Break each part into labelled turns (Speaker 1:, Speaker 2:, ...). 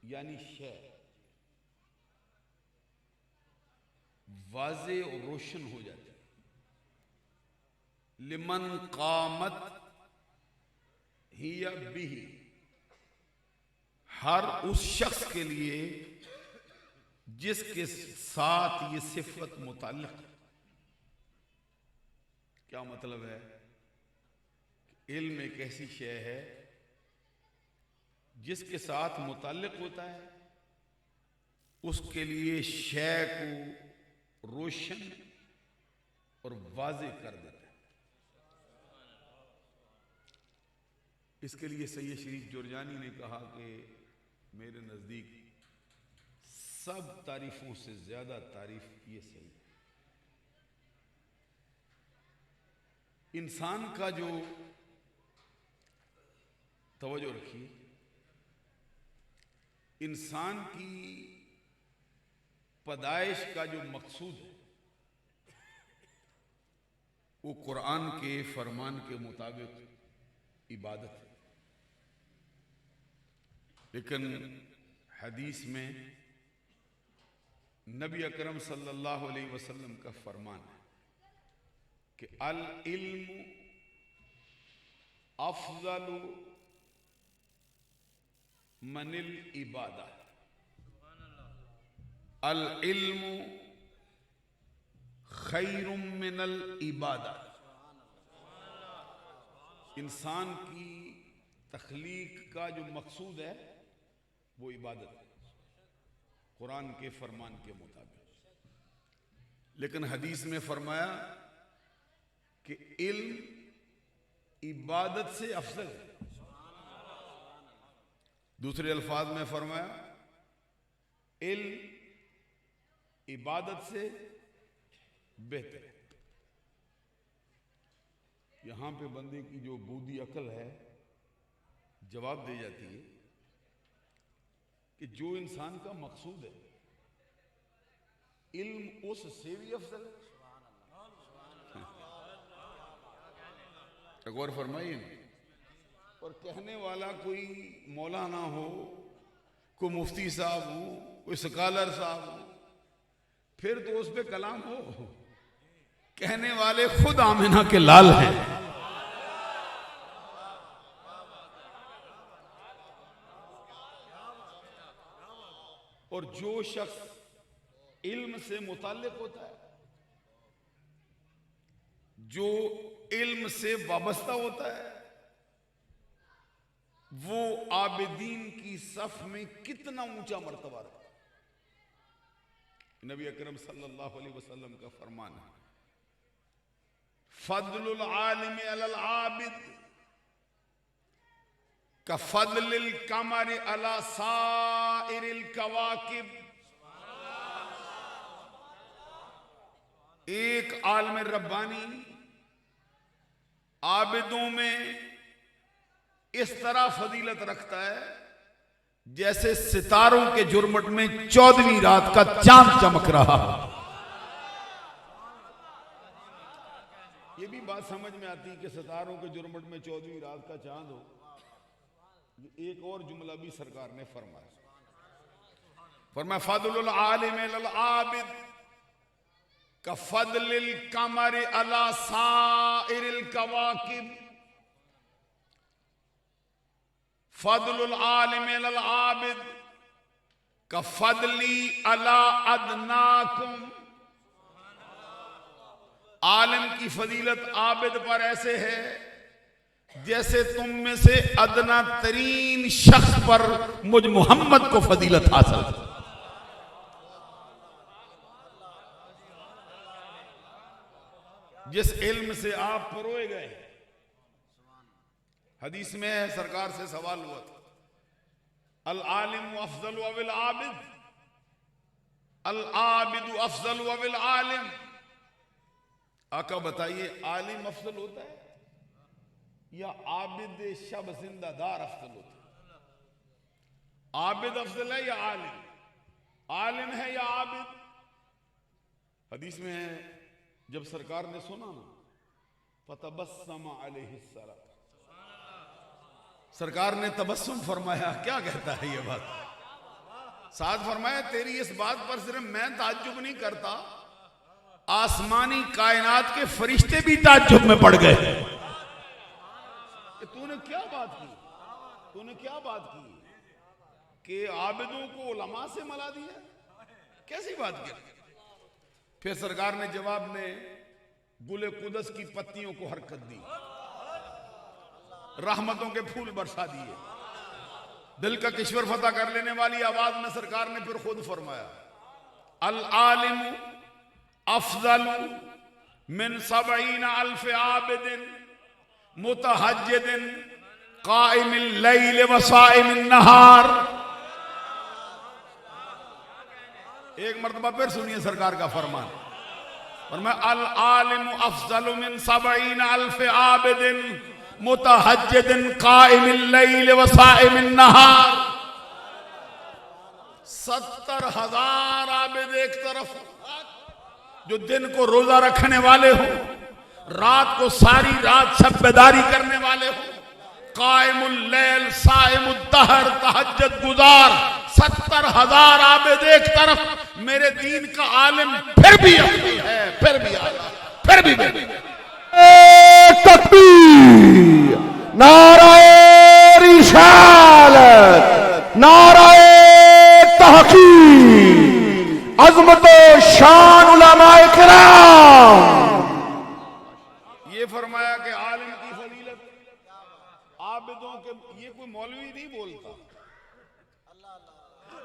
Speaker 1: यानी शय वाज़े और रोशन हो जाती है। लिमन कामत हिया बिही, हर उस शख्स के लिए जिसके साथ ये सिफत मुताल्लिक है। क्या मतलब है? इल्म एक ऐसी शय है जिसके साथ मुताल्लिक होता है, उसके लिए शय को रोशन और वाज़े कर देता है। इसके लिए सैयद शरीफ जोरजानी ने कहा कि मेरे नज़दीक सब तारीफों से ज्यादा तारीफ ये सही है। इंसान का जो, तवज्जो रखिए, इंसान की पैदाइश का जो मकसूद है वो कुरान के फरमान के मुताबिक इबादत है। लेकिन हदीस में नबी अकरम सल्लल्लाहु अलैहि वसल्लम का फरमान है कि अल इल्मु अफज़लु मनिल इबादा, अल इल्मु खैरुम मिनल इबादा। इंसान की तख्लीक का जो मकसूद है वो इबादत है कुरान के फरमान के मुताबिक। लेकिन हदीस में फरमाया कि इल्म इबादत से अफजल है। दूसरे अल्फाज में फरमाया इल्म इबादत से बेहतर है। यहां पे बंदे की जो बूदी अकल है जवाब दे जाती है कि जो इंसान का मकसूद है इल्म उससे भी अफजल है। गौर फरमाइए। और कहने वाला कोई मौलाना हो, कोई मुफ्ती साहब हो, कोई स्कॉलर साहब हो, फिर तो उस पे कलाम हो। कहने वाले खुद आमिना के लाल हैं। और जो शख्स इल्म से मुताल्लिक होता है, जो इल्म से वाबस्ता होता है, वो आबिदीन की सफ में कितना ऊंचा मर्तबा रखता है। नबी अकरम सल्लल्लाहु अलैहि वसल्लम का फरमान है फद्लुल आलिम अलल आबिद का फद्लिल कमर अला साइरिल कवाकिब। एक आलिम रब्बानी आबिदों में इस तरह फजीलत रखता है जैसे सितारों के जुर्मट में 14वीं रात का चांद चमक रहा है। ये भी बात समझ में आती है कि सितारों के जुर्मट में 14वीं रात का चांद हो। एक और जुमला भी सरकार ने फरमाया फद्लुल आलिम अलल आबिद का फद्लिल कमर अला साइरिल कवाकिब। फद्लुल आलिम अलल आबिद का फद्ली अला अदनाकुम। आलिम की फजीलत आबिद पर ऐसे है जैसे तुम में से अदना तरीन शख्स पर मुझ मोहम्मद को फजीलत हासिल। जिस इल्म से आप परोए गए। हदीस में है, सरकार से सवाल हुआ था अल आलिम अफजल अविल आबिद, अल आबिद अफजल अविल आलिम। आका बताइए आलिम अफजल होता है या आबिद शब जिंदादार अफजल होता है? आबिद अफजल है या आलिम? आलिम है या आबिद? हदीस में है जब सरकार ने सुना ना फतबस्सम अलैहिस्सलाम, सरकार ने तबस्सुम फरमाया। क्या कहता है ये बात? साथ फरमाया तेरी इस बात पर सिर्फ मैं ताज्जुब नहीं करता, आसमानी कायनात के फरिश्ते भी ताज्जुब में पड़ गए। तूने क्या बात की, तूने क्या बात की कि आबिदों को उलमा से मला दिया, कैसी बात की? फिर सरकार ने जवाब में गुले कुदस की पत्तियों को हरकत दी, रहमतों के फूल बरसा दिए। दिल का किश्वर फतह कर लेने वाली आवाज में सरकार ने फिर खुद फरमाया, अल आलिम अफजल मिन सबईन अल्फ आबिदिन मुतहज्जिदिन काइमिल लैल व साइमिन नहार। एक मर्तबा फिर सुनिए सरकार का फरमान, फरमाया अल आलिम अफजल मिन सबईन अल्फ आबिदिन मुतहज्जिदिन काइमिल लैल व साइमिन नहार। 70,000 आबिद एक तरफ जो दिन को रोजा रखने वाले हो, रात को सारी रात शब्बेदारी करने वाले हो, कायमुल लैल साइमुद दहर तहज्जुद गुजार, 70,000 आबिद एक तरफ, मेरे दीन का आलिम फिर भी है, फिर भी आला, फिर भी
Speaker 2: तकबीर, नाराए रिसालत, नाराए तहकीक, अज़मत शान उलमाए किराम।
Speaker 1: ये फरमाया कि आलिम की फजीलत आबिदों के, ये कोई मौलवी नहीं बोलता,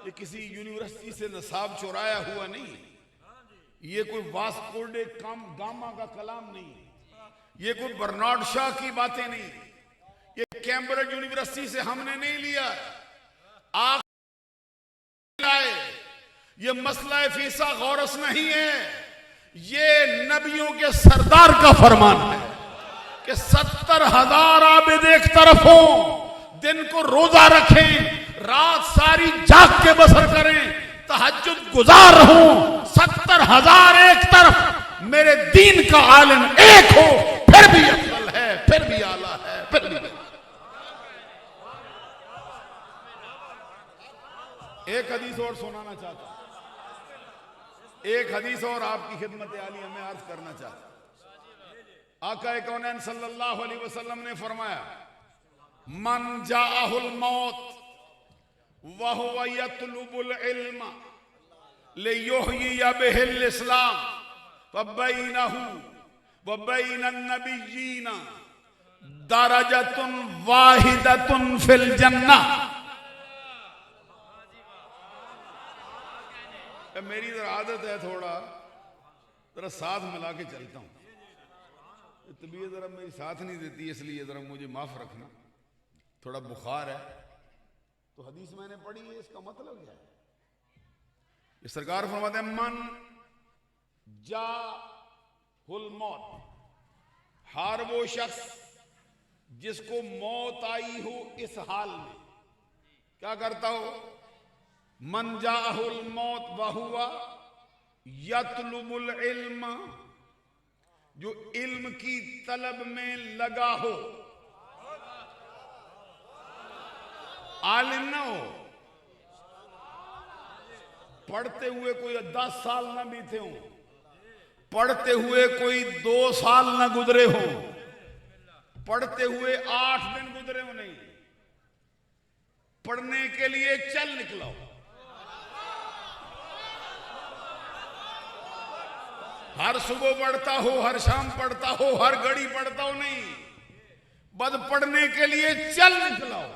Speaker 1: ये किसी यूनिवर्सिटी से नसाब चुराया हुआ नहीं, ये कोई वास्को डे गामा का कलाम नहीं, ये कोई बर्नार्ड शाह की बातें नहीं, ये कैम्ब्रिज यूनिवर्सिटी से हमने नहीं लिया, आप लाए। ये मसला फीसा गौरस नहीं है, ये नबियों के सरदार का फरमान है कि 70,000 आबिद एक तरफ हो, दिन को रोजा रखें, रात सारी जाग के बसर करें, तहज्जुद गुजार हो, 70,000 एक तरफ, मेरे दीन का आलिम एक हो, फिर भी अफजल है, फिर भी आला है, फिर भी। एक हदीस और सुनाना चाहता हूं, एक हदीस और आपकी खिदमत आलिया में अर्ज करना चाहता हूं। आका कौनैन सल्लल्लाहु अलैहि वसल्लम ने फरमाया, मन जाअहुल मौत व हुवा यतलुबुल इल्म लियुहयिया बिहिल इस्लाम व बैनहु व बैनन नबिय्यीन दरजतुन वाहिदतुन फिल जन्नह। मेरी जरा आदत है थोड़ा जरा साथ मिला के चलता हूं, तबीयत जरा मेरी साथ नहीं देती, इसलिए जरा मुझे माफ रखना, थोड़ा बुखार है। तो हदीस मैंने पढ़ी है, इसका मतलब क्या है? ये सरकार फरमाते हैं, मन जा हुल मौत, हर वो शख्स जिसको मौत आई हो इस हाल में क्या करता हो? मन जाहुल मौत वहुआ यतलुबुल इल्म, जो इल्म की तलब में लगा हो, आलिम ना हो, पढ़ते हुए कोई 10 साल ना बीते हो, पढ़ते हुए कोई 2 साल ना गुजरे हो, पढ़ते हुए 8 दिन गुजरे हो, नहीं, पढ़ने के लिए चल निकला हो, हर सुबह पढ़ता हो, हर शाम पढ़ता हो, हर घड़ी पढ़ता हो, नहीं, बस पढ़ने के लिए चल निकला हो,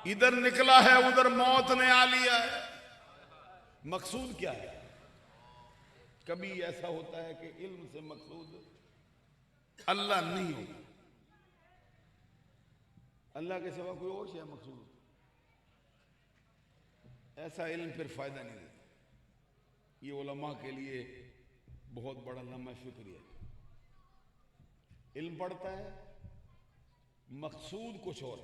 Speaker 1: इधर निकला है उधर मौत ने आ लिया है। मकसूद क्या है? कभी ऐसा होता है कि इल्म से मकसूद अल्लाह नहीं होता, अल्लाह के सिवा कोई और शय मकसूद, ऐसा इल्म फिर फायदा नहीं देता। ये उलमा के लिए बहुत बड़ा लम्हा शुक्रिया। इल्म पढ़ता है, मकसूद कुछ और।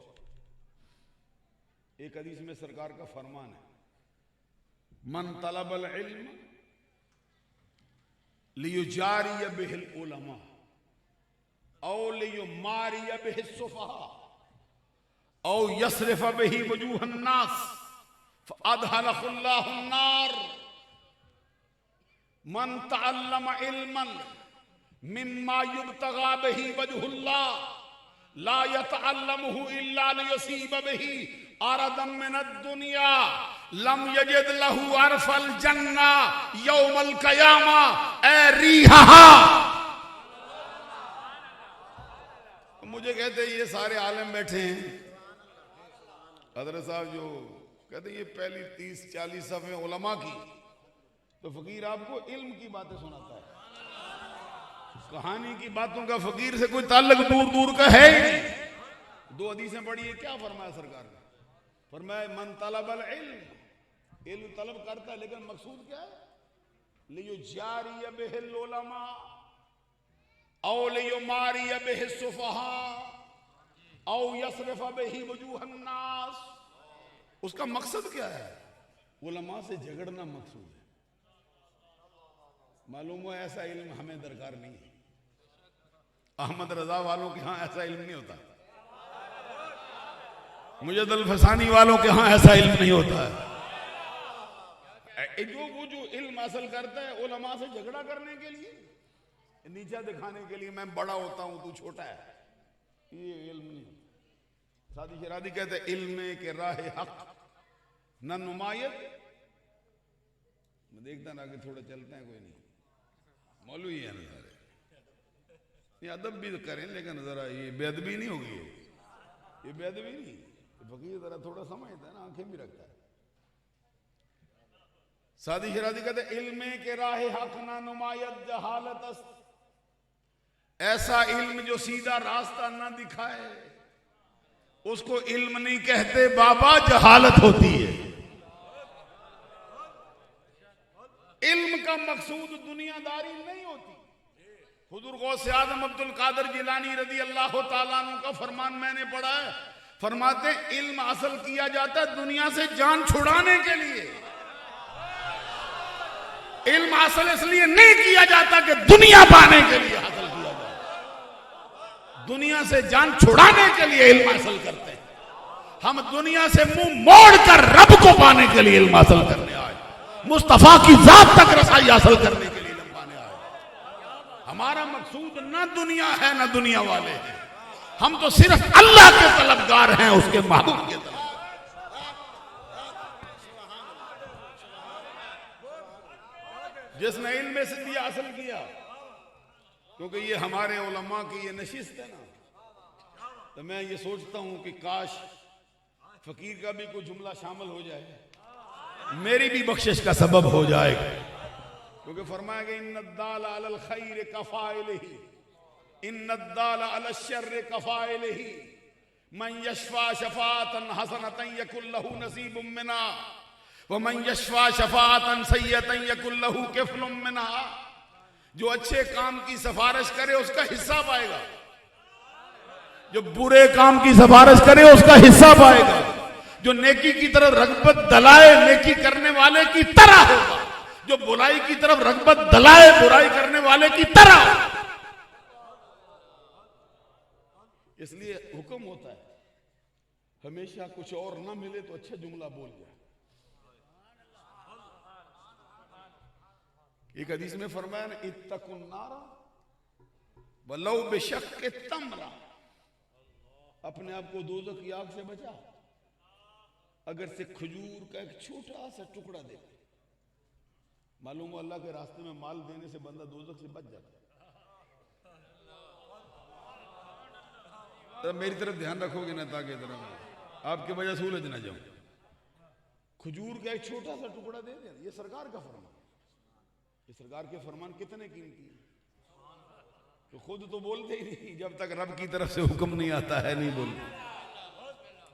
Speaker 1: एक हदीस में सरकार का फरमान है, मन तलबल इल्म लियुजारिय बिहिल उलमा औ लियुमारिय बिहिस सुफहा औ यसरिफ बिही वजूहन नास अदखलहुन्नार मन तअल्लम इल्मन मिम्मा युब्तगा बिही वजहुल्लाह ला यतअल्लमुहु इल्ला लियुसीब बिही अरदम मिनद दुनिया लम यजिद लहू अरफल जन्ना यौमल क़यामा ए रीहा। मुझे कहते ये सारे आलिम बैठे हैं, हज़रत साहब जो कहते ये पहली 30-40 सफ़े उलमा की, तो फकीर आपको इल्म की बातें सुनाता है, कहानी की बातों का फकीर से कोई ताल्लुक दूर दूर का है ही नहीं। 2 हदीसें पढ़ी है, क्या फरमाया सरकार ने? फरमाया मन तलबल इल्म तलब करता है, लेकिन मकसूद क्या है? लियो जारी बिहिल उलमा औ लियो मारी बिहि सुफहा औ यसरिफ बिहि वजूहन नास। उसका मकसद क्या है? उलमा से झगड़ना मकसूद है। मालूम हुआ ऐसा इल्म हमें दरकार नहीं है। अहमद रजा वालों के यहां ऐसा इल्म नहीं होता, मुजद्दल फसानी वालों के यहां ऐसा इल्म नहीं होता है। वो जो इल्म हासिल करता है उलमा से झगड़ा करने के लिए, नीचा दिखाने के लिए, मैं बड़ा होता हूं तू छोटा है, ये इल्म नहीं होता। सादी शरादी कहते हैं इल्म के राह हक न नुमायत। मैं देखता ना कि थोड़ा चलते हैं, कोई नहीं मौलवी है ना सारे, ये अदब भी करें लेकिन जरा ये बेअदबी नहीं होगी, ये बेअदबी नहीं। फकीर जरा थोड़ा समझता है ना, आंखें भी रखता है। सादी शरादी कहते इल्म के राह हक ना नुमायत जहालत, ऐसा इल्म जो सीधा रास्ता ना दिखाए उसको इल्म नहीं कहते बाबा, जहालत होती है। इल्म का मकसूद दुनियादारी नहीं होती। हुजूर गौसे आजम अब्दुल कादिर जिलानी रज़ी अल्लाह ताला अन्हु का फरमान मैंने पढ़ा है, फरमाते इल्म हासिल किया जाता है दुनिया से जान छुड़ाने के लिए। इल्म हासिल इसलिए नहीं किया जाता कि दुनिया पाने के लिए हासिल किया जाता, दुनिया से जान छुड़ाने के लिए इल्म हासिल करते हैं। हम दुनिया से मुंह मोड़कर रब को पाने के लिए इल्म हासिल करने आए, मुस्तफा की जात तक रसाई हासिल करने के लिए इल्म पाने आए। हमारा मकसूद ना दुनिया है ना दुनिया वाले हैं, हम तो सिर्फ अल्लाह के तलबगार हैं, उसके महबूब के तलबगार। जिसने इल्म सिद्दी हासिल किया, क्योंकि ये हमारे उलमा की ये नशिस्त है ना, तो मैं ये सोचता हूं कि काश फकीर का भी कोई जुमला शामिल हो जाए, मेरी भी बख्शिश का सबब हो जाएगा। क्योंकि फरमाया कि इन्नद्दाल अलल खैर कफाइलिही इन्नद्दाल अलश शर्र कफाइलिही मन यशफा शफाअतन हसनतन यकुल लहू नसीबुम मिनहा व मन यशफा शफाअतन सय्यतन यकुल लहू किफ्लुम मिनहा। जो अच्छे काम की सिफारिश करे उसका हिस्सा पाएगा, जो बुरे काम की सिफारिश करे उसका हिस्सा पाएगा। जो नेकी की तरफ रगबत दलाए नेकी करने वाले की तरह होगा, जो बुराई की तरफ रगबत दलाए बुराई करने वाले की तरह। इसलिए हुक्म होता है हमेशा कुछ और ना मिले तो अच्छा जुमला बोल जाए। एक हदीस में फरमाया ना इत्तकुन नारा वलौ बिशक्क तमरा, अपने आप को दोज़ख की आग से बचा अगर से खजूर का एक छोटा सा टुकड़ा दे। मालूम हो अल्लाह के रास्ते में माल देने से बंदा दोज़ख से बच जाता है। तो मेरी तरफ ध्यान रखोगे ना, ताकि तरफ आपके वजह से उलझ ना जाऊं। खजूर का एक छोटा सा टुकड़ा दे दे, ये सरकार का फरमान। ये सरकार के फरमान कितने कीमती हैं, तो खुद तो बोलते ही नहीं, जब तक रब की तरफ से हुक्म नहीं आता है नहीं बोलते।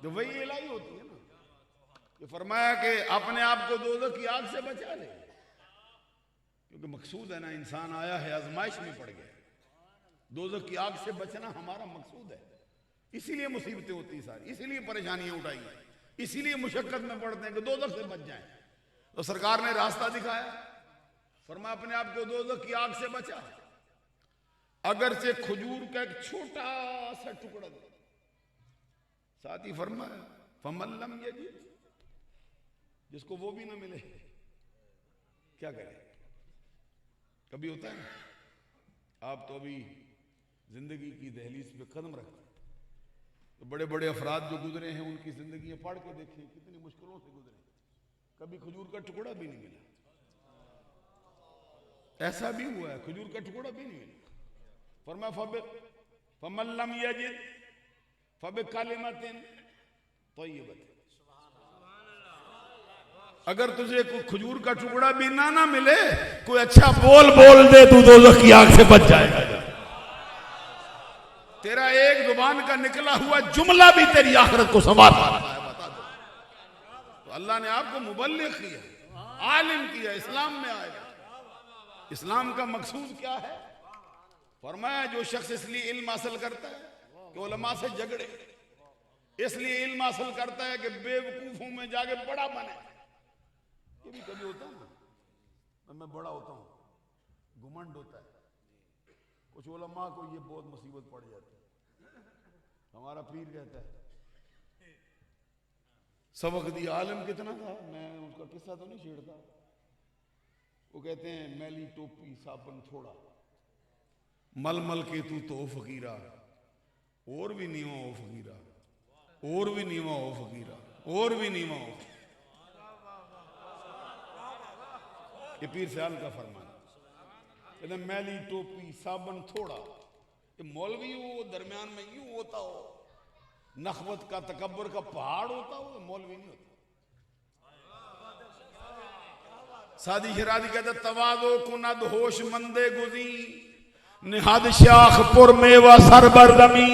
Speaker 1: तो वही इलाही होती है ना। ये फरमाया कि अपने आप को दोज़ख की आग से बचा ले, क्योंकि मकसूद है ना, इंसान आया है आजमाइश में पड़ गया। दोज़ख की आग से बचना हमारा मकसूद है, इसीलिए मुसीबतें होती सारी, इसीलिए परेशानियां उठाई, इसीलिए मुशक्कत में पड़ते हैं कि दोज़ख से बच जाएं। तो सरकार ने रास्ता दिखाया, फरमाया अपने आप को दोज़ख की आग से बचा अगर से खजूर का एक छोटा सा टुकड़ा दे। साथ ही फरमाया फमल्लम यजिद, जिसको वो भी ना मिले क्या करें? कभी होता है ना, आप तो अभी जिंदगी की दहलीज पे कदम रखते हैं, तो बड़े बड़े अफराद जो गुजरे हैं उनकी जिंदगी पढ़ के देखिए कितनी मुश्किलों से गुजरे, कभी खजूर का टुकड़ा भी नहीं मिला। ऐसा भी हुआ है, खजूर का टुकड़ा भी नहीं मिला। फरमाया फमल्लम यजिद फबिकलिमतिन तय्यबतिन, अगर तुझे कोई खजूर का टुकड़ा भी ना मिले, कोई अच्छा बोल दे, तू दोज़ख की आग से बच जाएगा। तेरा एक जुबान का निकला हुआ जुमला भी तेरी आखिरत को संवार सकता है, बता दो। तो अल्लाह ने आपको मुबल्लिग किया, आलिम किया, इस्लाम में आएगा। इस्लाम का मकसूद क्या है? फरमाया जो शख्स इसलिए इल्म हासिल करता है कि उलमा से झगड़े, इसलिए इल्म हासिल करता है कि बेवकूफों में जाके बड़ा बने। ये भी कभी होता है ना, मैं बड़ा होता हूं, घुमंड होता है। कुछ उलमा को ये बहुत मुसीबत पड़ जाती है। हमारा पीर कहता है सबक दिया आलिम कितना था, मैं उसका किस्सा तो नहीं छेड़ता। वो कहते हैं मैली टोपी साबन थोड़ा, मल मल के तू तो फकीरा, और भी नीवा हो फकीरा, और भी नीवा हो फकीरा, और भी नीवा हो। ये पीर सयाल का फरमान। कहते मैली टोपी साबन थोड़ा, ये मौलवी हो दरमियान में यूं होता हो, नखवत का तकब्बर का पहाड़ होता हो, मौलवी नहीं होता। सादी शरादी कहते तवादो कुनद होश मंदे गुजी, निहद शाख पुर मेवा सरबरदमी।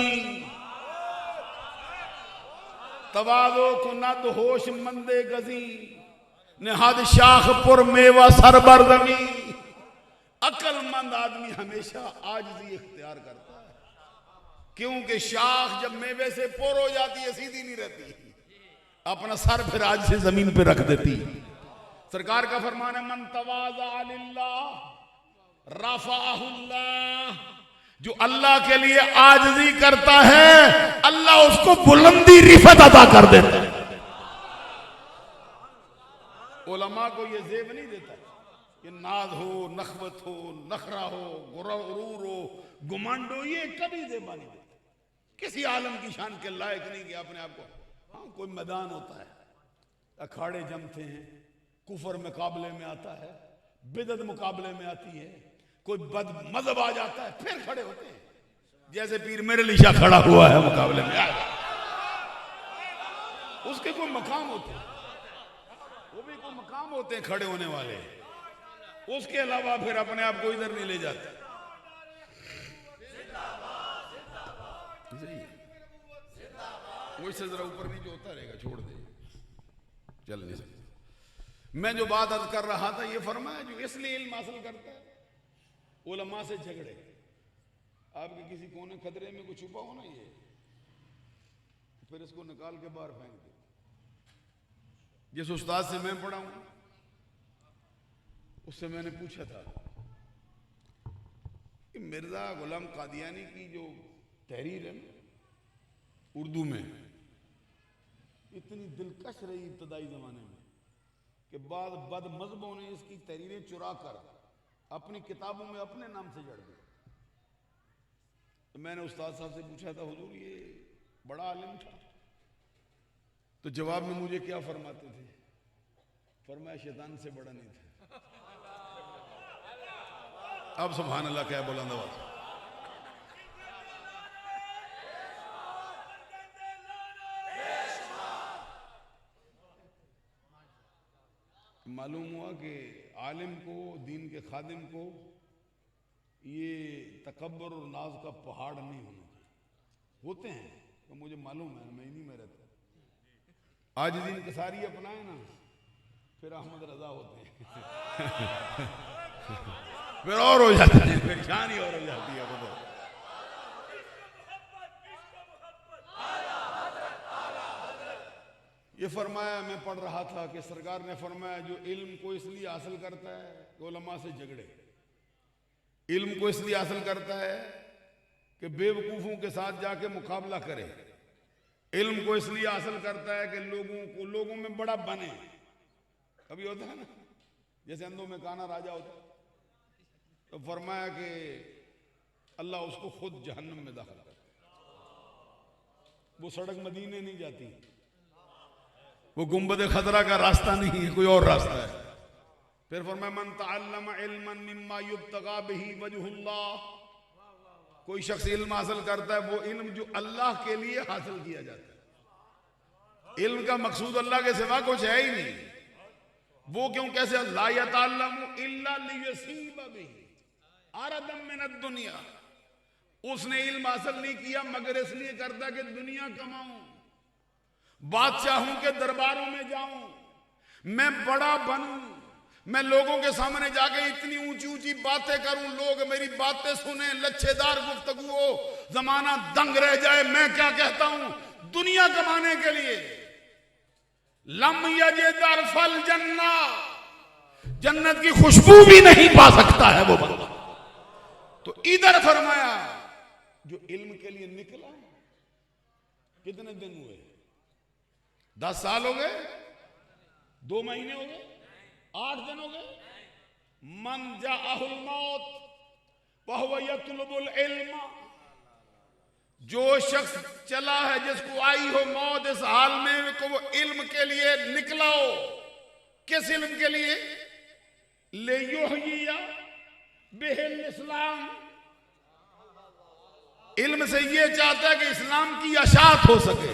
Speaker 1: तवादो कुनद होश मंदे गजी, निहद शाख पुर मेवा सरबरदमी। अक्लमंद आदमी हमेशा आजिज़ी इख्तियार करता है, क्योंकि शाख जब मेवे से पुर हो जाती है सीधी नहीं रहती, अपना सर फिर आज से जमीन पे रख देती। सरकार का फरमान है मन तवाज़ा लिल्लाह रफ़अहुल्लाह, जो अल्लाह के लिए आजिज़ी करता है अल्लाह उसको बुलंदी रिफत अता कर देता है। उलमा को ये ज़ेब नहीं देता कि नाज हो, नखवत हो, नखरा हो, गुरूर हो, गुमंड हो, ये कभी ज़ेबा नहीं देता। किसी आलम की शान के लायक नहीं कि अपने आप को। हाँ, कोई मैदान होता है, अखाड़े जमते हैं, कुफर मुकाबले में आता है, बिदअत मुकाबले में आती है, कोई बद मजहब आ जाता है, फिर खड़े होते हैं। जैसे पीर मेरे लिशा खड़ा हुआ है मुकाबले में, उसके कोई मकाम होते हैं, वो भी कोई मकाम होते हैं खड़े होने वाले। उसके अलावा फिर अपने आप को इधर नहीं ले जाते। वैसे जरा ऊपर नीचे होता रहेगा, छोड़ दे, चल नहीं सकते। मैं जो बात अर्ज कर रहा था, ये फरमाया जो इसलिए इल्म हासिल करता है उलमा से झगड़े। आपके किसी कोने खतरे में कुछ छुपा हो ना, ये फिर इसको निकाल के बाहर फेंक दे। जिस उस्ताद से मैं पढ़ा हूं उससे मैंने पूछा था कि मिर्जा गुलाम कादियानी की जो तहरीर है ना उर्दू में, इतनी दिलकश रही इब्तदाई जमाने में कि बाद बद मजहबों ने इसकी तहरीरें चुरा कर अपनी किताबों में अपने नाम से जड़ दी। तो मैंने उस्ताद साहब से पूछा था हुजूर ये बड़ा आलिम था, तो जवाब में मुझे क्या फरमाते थे? फरमाया शैतान से बड़ा नहीं था। अब सुभान अल्लाह क्या बुलंद आवाज़। मालूम हुआ कि आलिम को, दीन के खादिम को ये तकब्बर और नाज का पहाड़ नहीं होना चाहिए। होते हैं तो मुझे मालूम है, मैं इन्हीं में रहता। आज दिन कसारी अपनाए ना, फिर अहमद रजा होते हैं फिर और हो जाता है, परेशानी और हो जाती है। खुद ये फरमाया, मैं पढ़ रहा था कि सरकार ने फरमाया जो इल्म को इसलिए हासिल करता है कि उलमा से झगड़े, इल्म को इसलिए हासिल करता है कि बेवकूफ़ों के साथ जाके मुकाबला करे, इल्म को इसलिए हासिल करता है कि लोगों में बड़ा बने, कभी होता है ना, जैसे अंधों में काना राजा होता, तो फरमाया कि अल्लाह उसको खुद जहन्नम में दाखिल कर, वो सड़क मदीने नहीं जाती, वो गुंबद खतरा का रास्ता नहीं है, कोई और रास्ता है। फिर फरमाया मन तअल्लम इल्मन मिम्मा युब्तगा बिही वजहुल्लाह, कोई शख्स इल्म हासिल करता है वो इल्म जो अल्लाह के लिए हासिल किया जाता है। इल्म का मकसूद अल्लाह के सिवा कुछ है ही नहीं। वो क्यों, कैसे, ला यतअल्लमु इल्ला लियुसीब बिही अरदम मिनद दुनिया, उसने इल्म हासिल नहीं किया मगर इसलिए करता कि दुनिया कमाऊं, बादशाहों के दरबारों में जाऊं, मैं बड़ा बनूं, मैं लोगों के सामने जाके इतनी ऊंची ऊंची बातें करूं, लोग मेरी बातें सुने, लच्छेदार गुफ्तगू हो, जमाना दंग रह जाए मैं क्या कहता हूं, दुनिया कमाने के लिए। लम यजिद फल जन्ना, जन्नत की खुशबू भी नहीं पा सकता है वो बंदा। तो इधर फरमाया जो इल्म के लिए निकला, कितने दिन हुए, 10 साल हो गए, 2 महीने हो गए, 8 दिन हो गए। मन जाअहुल मौत वहुव यतलुबुल इल्म, जो शख्स चला है जिसको आई हो मौत इस हाल में को वो इल्म के लिए निकला हो। किस इल्म के लिए? ले युहयिया बिहिल इस्लाम, इल्म से ये चाहता है कि इस्लाम की अशात हो सके।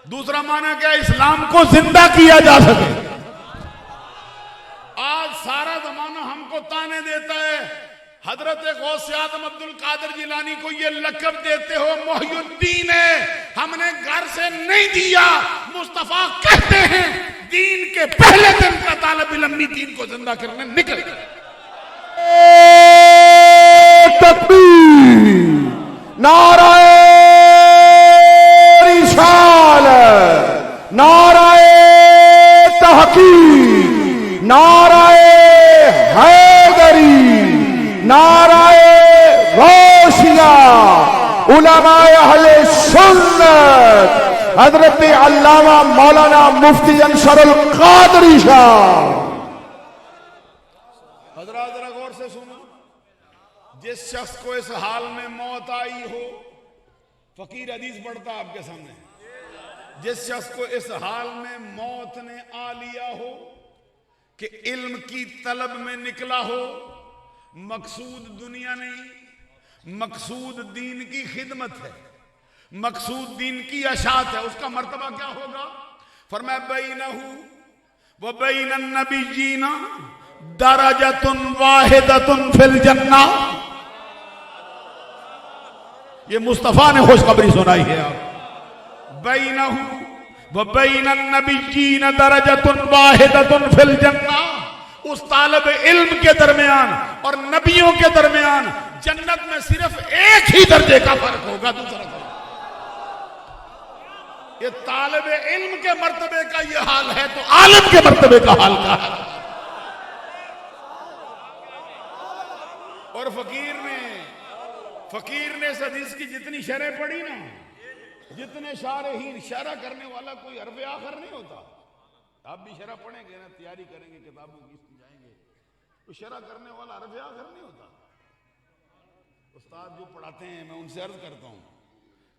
Speaker 1: दूसरा माना क्या, इस्लाम को जिंदा किया जा सके। आज सारा जमाना हमको ताने देता है, हजरत गौस आजम अब्दुल कादिर जिलानी को ये लक़ब देते हो मोहिउद्दीन है, हमने घर से नहीं दिया। मुस्तफा कहते हैं दीन के पहले दिन का तालिब इल्म दीन को जिंदा करने निकल गए।
Speaker 2: तकबीर, नाराए रिसालत, नाराए तहकीक, नाराए हैदरी, नाराए रोशिया, उलमाए अहले सुन्नत हजरत अल्लामा मौलाना मुफ्ती अंसरुल कादरी साहब।
Speaker 1: हजरत जरा गौर से सुनो, जिस शख्स को इस हाल में मौत आई हो, फकीर हदीस पढ़ता आपके सामने, जिस शख्स को इस हाल में मौत ने आ लिया हो कि इल्म की तलब में निकला हो, मकसूद दुनिया नहीं, मकसूद दीन की खिदमत है, मकसूद दीन की अशात है, उसका मर्तबा क्या होगा? फरमाया बैनहु व बैनन नबिय्यीना दरजतुन वाहिदतुन फिल जन्ना। ये मुस्तफा ने खुशखबरी सुनाई है। आप बैनहु व बैनन नबिय्यीना दरजतुन वाहिदतुन फिल जन्ना, उस तालिब इल्म के दरमियान और नबियों के दरमियान जन्नत में सिर्फ एक ही दर्जे का फर्क होगा, दूसरा फर्क। ये तालिब इल्म के मर्तबे का ये हाल है तो आलिम के मर्तबे का हाल क्या है? और फकीर ने इस हदीस की जितनी शरह पढ़ी ना, जितने शारहीन, शरह करने वाला कोई अरब आखिर नहीं होता। आप भी शरह पढ़ेंगे ना, तैयारी करेंगे किताबों की, जाएंगे तो शरह करने वाला अरब आखिर नहीं होता। उस्ताद जो पढ़ाते हैं मैं उनसे अर्ज करता हूँ,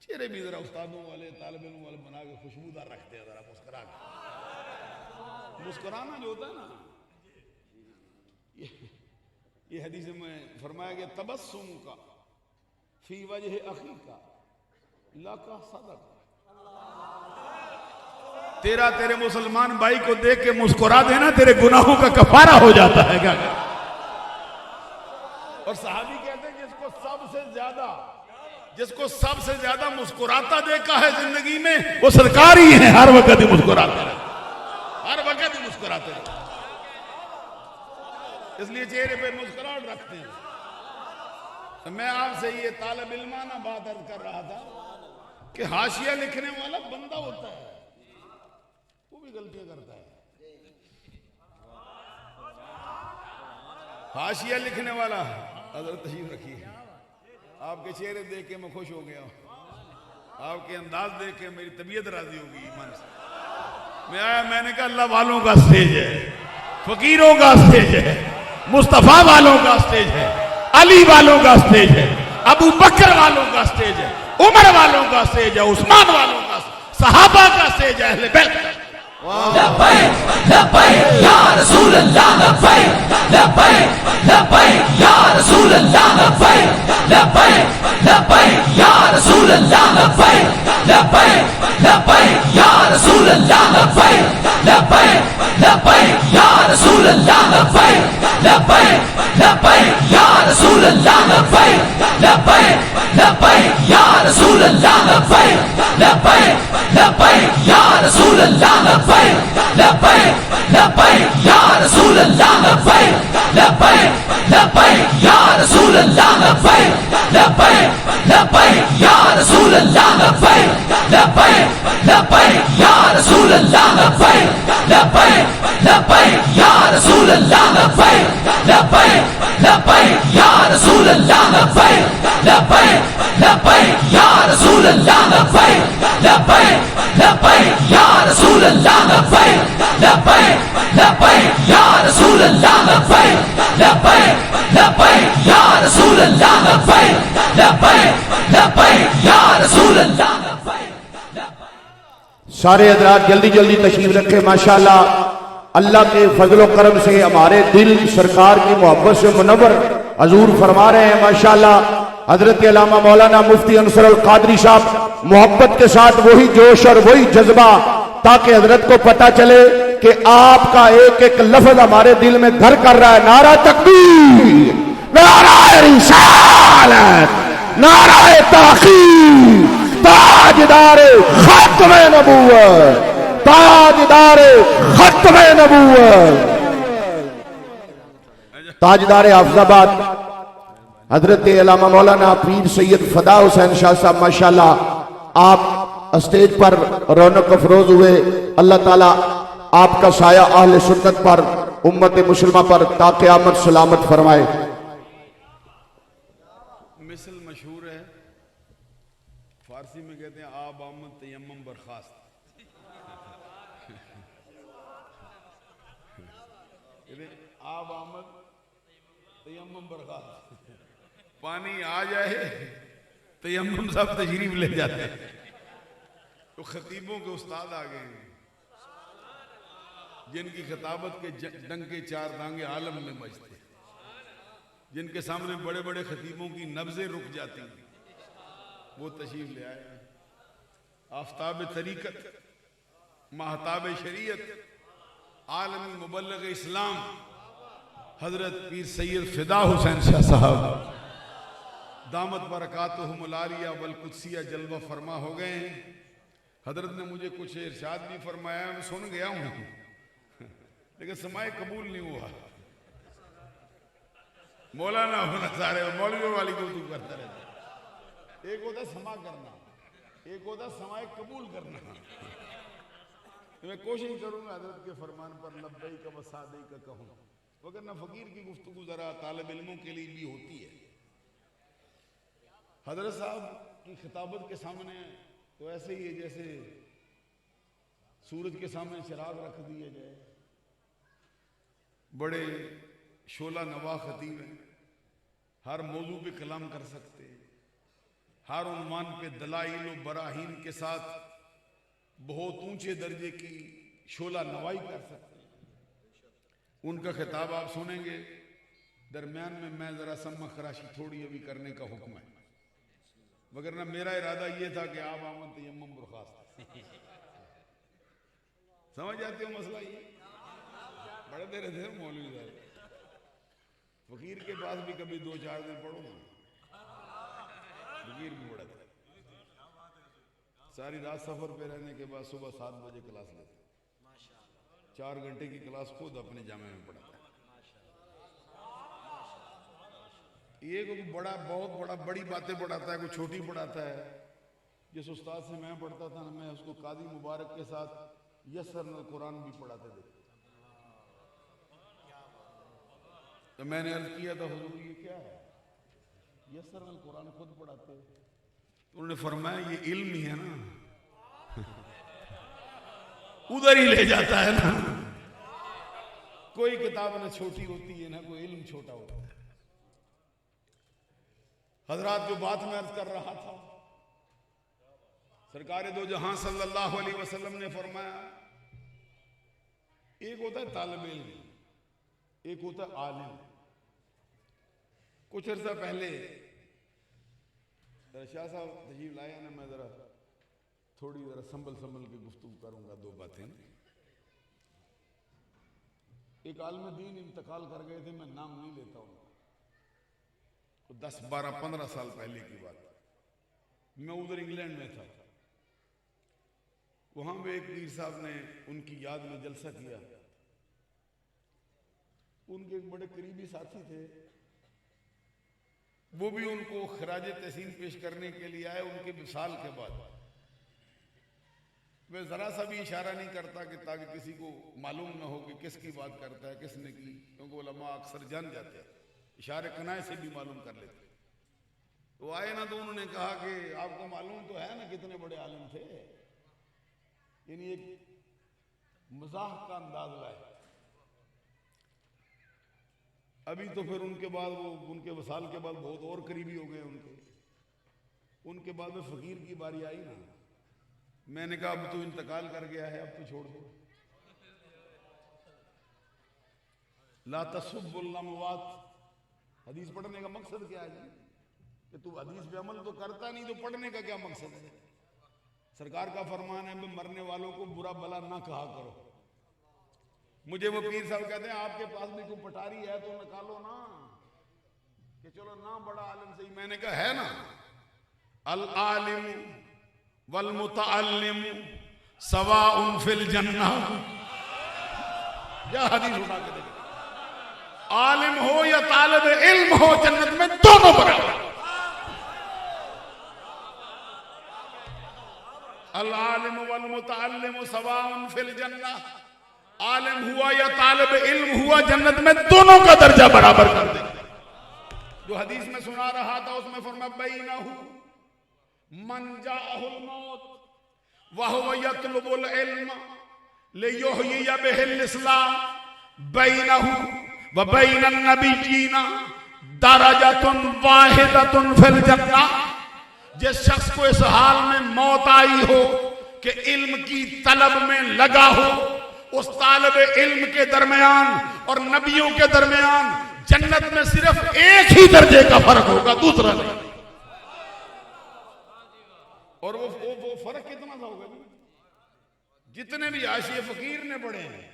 Speaker 1: चेहरे भी जरा उस्तादों वाले तालिब इल्म वाले बना के खुशबूदार रखते हैं, जरा मुस्कुरा के। मुस्कुराना जो होता है ना, ये हदीस में फरमाया गया तबस्सुम का फी वजह अखी का लाका सदका, तेरा तेरे मुसलमान भाई को देख के मुस्कुरा देना तेरे गुनाहों का कफारा हो जाता है क्या? और सहाबी कहते हैं जिसको सबसे ज्यादा मुस्कुराता देखा है जिंदगी में वो सरकार ही है, हर वक्त ही मुस्कुराते रहे, हर वक्त ही मुस्कुराते रहे, इसलिए चेहरे पे मुस्कुराहट रखते हैं। तो मैं आपसे ये तालिब इल्माना बात अर्ज कर रहा था कि हाशिया लिखने वाला बंदा होता है, वो भी गलतियां करता है। हाशिया लिखने वाला, हज़रत तशरीफ रखिए, आपके चेहरे देख के मैं खुश हो गया, आपके अंदाज देख के मेरी तबीयत राजी होगी ईमान से। मैं आया, मैंने कहा अल्लाह वालों का स्टेज है। फकीरों का स्टेज है, मुस्तफा वालों का स्टेज है, अली वालों का स्टेज है, अबू बकर वालों का स्टेज है, उमर वालों का स्टेज है, उस्मान वालों का, सहाबा का स्टेज है, अहले बैत का।
Speaker 3: लब्बैक लब्बैक या रसूल अल्लाह, लब्बैक लब्बैक लब्बैक या रसूल अल्लाह, लब्बैक लब्बैक लब्बैक या रसूल अल्लाह, लब्बैक लब्बैक लब्बैक या रसूल अल्लाह, लब्बैक लब्बैक लब्बैक या रसूल अल्लाह, लब्बैक लब्बैक लब्बैक या रसूल अल्लाह, लब्बैक लब्बैक लब्बैक या रसूल अल्लाह, लब्बैक लब्बैक लब्बैक या रसूल अल्लाह, लब्बैक लब्बैक लब्बैक या रसूल अल्लाह, लब्बैक लब्बैक लब्बैक या रसूल अल्लाह, लब्बैक लब्बैक लब्बैक या रसूल अल्लाह, लब्बैक लब्बैक लब्बैक या रसूल अल्लाह, लब्बैक लब्बैक लब्बैक या रसूल अल्लाह, लब्बैक लब्बैक लब्बैक या रसूल अल्लाह, लब्बैक लब्बैक लब्बैक या रसूल अल्लाह, लब्बैक लब्बैक लब्बैक या रसूल अल्लाह, लब्बैक लब्बैक लब्बैक या रसूल अल्लाह, लब्बैक लब्बैक लब्बैक या रसूल अल्लाह, लब्बैक लब्बैक लब्बैक या रसूल अल्लाह, लब्बैक।
Speaker 2: सारे हजरात जल्दी जल्दी तशरीफ रखे। माशाल्लाह अल्लाह के फजलो करम से हमारे दिल सरकार की मोहब्बत से मुनव्वर हजूर फरमा रहे हैं। माशाल्लाह हजरत अल्लामा मौलाना मुफ्ती अंसर अल कादरी साहब मोहब्बत के साथ वही जोश और वही जज्बा, ताकि हजरत को पता चले कि आपका एक एक लफ्ज हमारे दिल में घर कर रहा है। नारा तकबीर, नारा रिसालत, नारा ताक़ीब, ताजदार खत्म नबूवत, ताजदार खत्म नबूवत, ताजदार हाफिजाबाद हजरत अल्लामा मौलाना पीर सैयद फदा हुसैन शाह साहब माशाल्लाह आप स्टेज पर रौनक अफरोज हुए। अल्लाह ताला आपका साया अहले सुन्नत पर, उम्मत मुसलमा पर ता क़यामत सलामत फरमाए।
Speaker 1: मिसल मशहूर है, फारसी में कहते हैं आब आमद तयम्मुम बरखास्त। आब आमद तयम्मुम बरखास्त, पानी आ जाए तयम्मुम सब तशरीफ ले जाते हैं। तो खतीबों के उस्ताद आ गए हैं, जिनकी खताबत के डंके चार दांगे आलम में बजते, जिनके सामने बड़े बड़े खतीबों की नब्जें रुक जाती, वो तशरीफ ले आए। आफ्ताब तरीकत, महताब शरीयत, आलमी मुबल्लिग इस्लाम हजरत पीर सैयद फिदा हुसैन शाह साहब दामत बरकातुहुमुल आलिया वल कुद्सिया जलवा फरमा हो गए हैं। हजरत ने मुझे कुछ इरशाद भी फरमाया, मैं सुन गया हूँ, लेकिन समाए कबूल नहीं हुआ। मौलाना होना सारे मौलवियों वाली को तू करता रहता। एक होता समा करना, एक होता समाए कबूल करना। तो मैं कोशिश करूंगा हजरत के फरमान पर लब्बई का वसादई का कहूँ, वगरना फकीर की गुफ्तगू जरा तालिब इल्मों के लिए भी होती है। हजरत साहब की खिताबत के सामने तो ऐसे ही है जैसे सूरज के सामने चिराग रख दिए जाए। बड़े शोला नवा खतीब हैं, हर मौजू पे कलाम कर सकते हैं, हर उन्वान पे दलाइल व बराहीन के साथ बहुत ऊंचे दर्जे की शोला नवाई कर सकते हैं। उनका खिताब आप सुनेंगे, दरमियान में मैं जरा सम्मा खराशी थोड़ी अभी करने का हुक्म है, वगरना मेरा इरादा यह था कि आप आमद तयम्मुम बरखास्त। समझ जाते हो मसला ये? बड़े देर थे मौलवी साहब, फकीर के पास भी कभी 2-4 दिन पढ़ो ना, फकीर भी बड़ा था। सारी रात सफर पे रहने के बाद सुबह 7 बजे क्लास लेते, 4 घंटे की क्लास खुद अपने जामे में पढ़ाता है। ये कोई बड़ा बहुत बड़ा बड़ी बातें पढ़ाता है, कोई छोटी पढ़ाता है। जिस उस्ताद से मैं पढ़ता था ना, मैं उसको कादी मुबारक के साथ यसर कुरान भी पढ़ाते थे। तो मैंने अर्ज किया था, हुजूर ये क्या है? यसर कुरान खुद पढ़ाते। तो उन्होंने फरमाया ये इल्म ही है ना, उधर ही ले जाता है ना। कोई किताब ना छोटी होती है ना कोई इल्म छोटा होता है। हजरात, जो बात मैं अर्ज कर रहा था, सरकार दो जहां सल्लल्लाहु अलैहि वसल्लम ने फरमाया, एक होता है तालिब इल्म, एक होता है आलिम। कुछ अर्सा पहले शाह साहब तशरीफ लाए ना, मैं जरा संभल के गुफ्तगू करूंगा। दो बातें, एक आलिम दीन इंतकाल कर गए थे, मैं नाम नहीं लेता उनका, तो 10, 12, 15 साल पहले की बात। मैं उधर इंग्लैंड में था, वहां पे एक पीर साहब ने उनकी याद में जलसा किया। उनके एक बड़े करीबी साथी थे, वो भी उनको खराज तहसीन पेश करने के लिए आए। उनके विसाल के बाद वे जरा सा भी इशारा नहीं करता कि ताकि किसी को मालूम ना हो कि किसकी बात करता है, किसने की, क्योंकि उलमा अक्सर जान जाते हैं, इशारे कनाए से भी मालूम कर लेते। तो आए ना, तो उन्होंने कहा कि आपको मालूम तो है ना कितने बड़े आलिम थे। यानी एक मजाक का अंदाज लाए। अभी तो फिर उनके बाद वो उनके वसाल के बाद बहुत और करीबी हो गए उनके बाद में फकीर की बारी आई ना, मैंने कहा अब तो इंतकाल कर गया है, अब तो छोड़ दो। ला तसुब्बुल अमवात, हदीस पढ़ने का मकसद क्या है जी? कि तू हदीस पे अमल तो करता नहीं, तो पढ़ने का क्या मकसद है? सरकार का फरमान है, मैं मरने वालों को बुरा भला ना कहा करो। मुझे वो पीर साहब कहते हैं, आपके पास भी कोई पटारी है तो निकालो ना, कि चलो ना बड़ा आलिम सही। मैंने कहा है ना, अल आलिम वल मुतअल्लिम सवाउन फिल जन्नह। या हदीस उठा के देखो, आलिम हो या तालिब इल्म हो, जन्नत में दोनों बराबर। अल आलिम वल मुतअल्लिम सवाउन फिल जन्नह, आलिम हुआ या तालिब इल्म हुआ, जन्नत में दोनों का दर्जा बराबर कर देंगे। जो हदीस में सुना रहा था उसमें फरमाया, बैनहु मन जाअहुल मौत व हुवा यतलुबुल इल्म लियुहयिया बिहिल इस्लाम बैनहु व बैनन नबिय्यीन दरजतुन वाहिदतुन फिल जन्नह। जिस शख्स को इस हाल में मौत आई हो कि इल्म की तलब में लगा हो, उस तालिब इल्म के दरमियान और नबियों के दरमियान जन्नत में सिर्फ एक ही दर्जे का फर्क होगा, दूसरा नहीं। और वो फर्क कितना सा होगा? जितने भी हाशिए फकीर ने पढ़े हैं,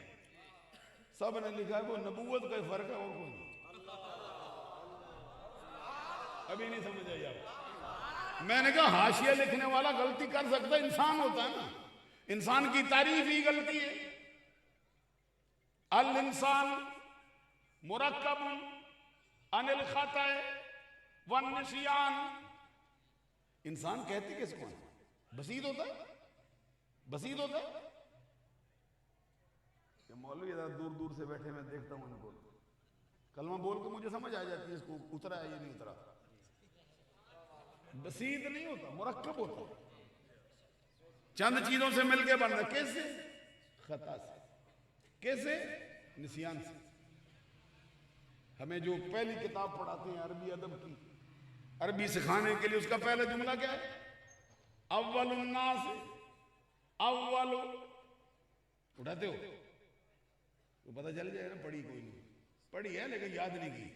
Speaker 1: सब ने लिखा है वो नबूवत का फर्क है, और कोई अभी नहीं समझ आई आप। मैंने कहा हाशिया लिखने वाला गलती कर सकता है, इंसान होता है ना, इंसान की तारीफ ही गलती है। अल इंसान मुरक्कब अनिल खता वन निसियान। इंसान कहते किसको है? बसीद होता है, बसीद होता है। मौलवी दूर दूर से बैठे मैं देखता हूं उनको, कलमा बोल के मुझे समझ आ जाती है इसको उतरा है ये नहीं उतरा। बसीद नहीं होता, मुरक्कब होता है, चंद चीजों से मिलके बनना। कैसे? खता से। कैसे? निसियान से। हमें जो पहली किताब पढ़ाते हैं अरबी अदब की, अरबी सिखाने के लिए, उसका पहला जुमला क्या है? अव्वलुन नास, अव्वल। उठाते हो तो पता चल जाएगा ना, पढ़ी कोई नहीं, पढ़ी है लेकिन याद नहीं की।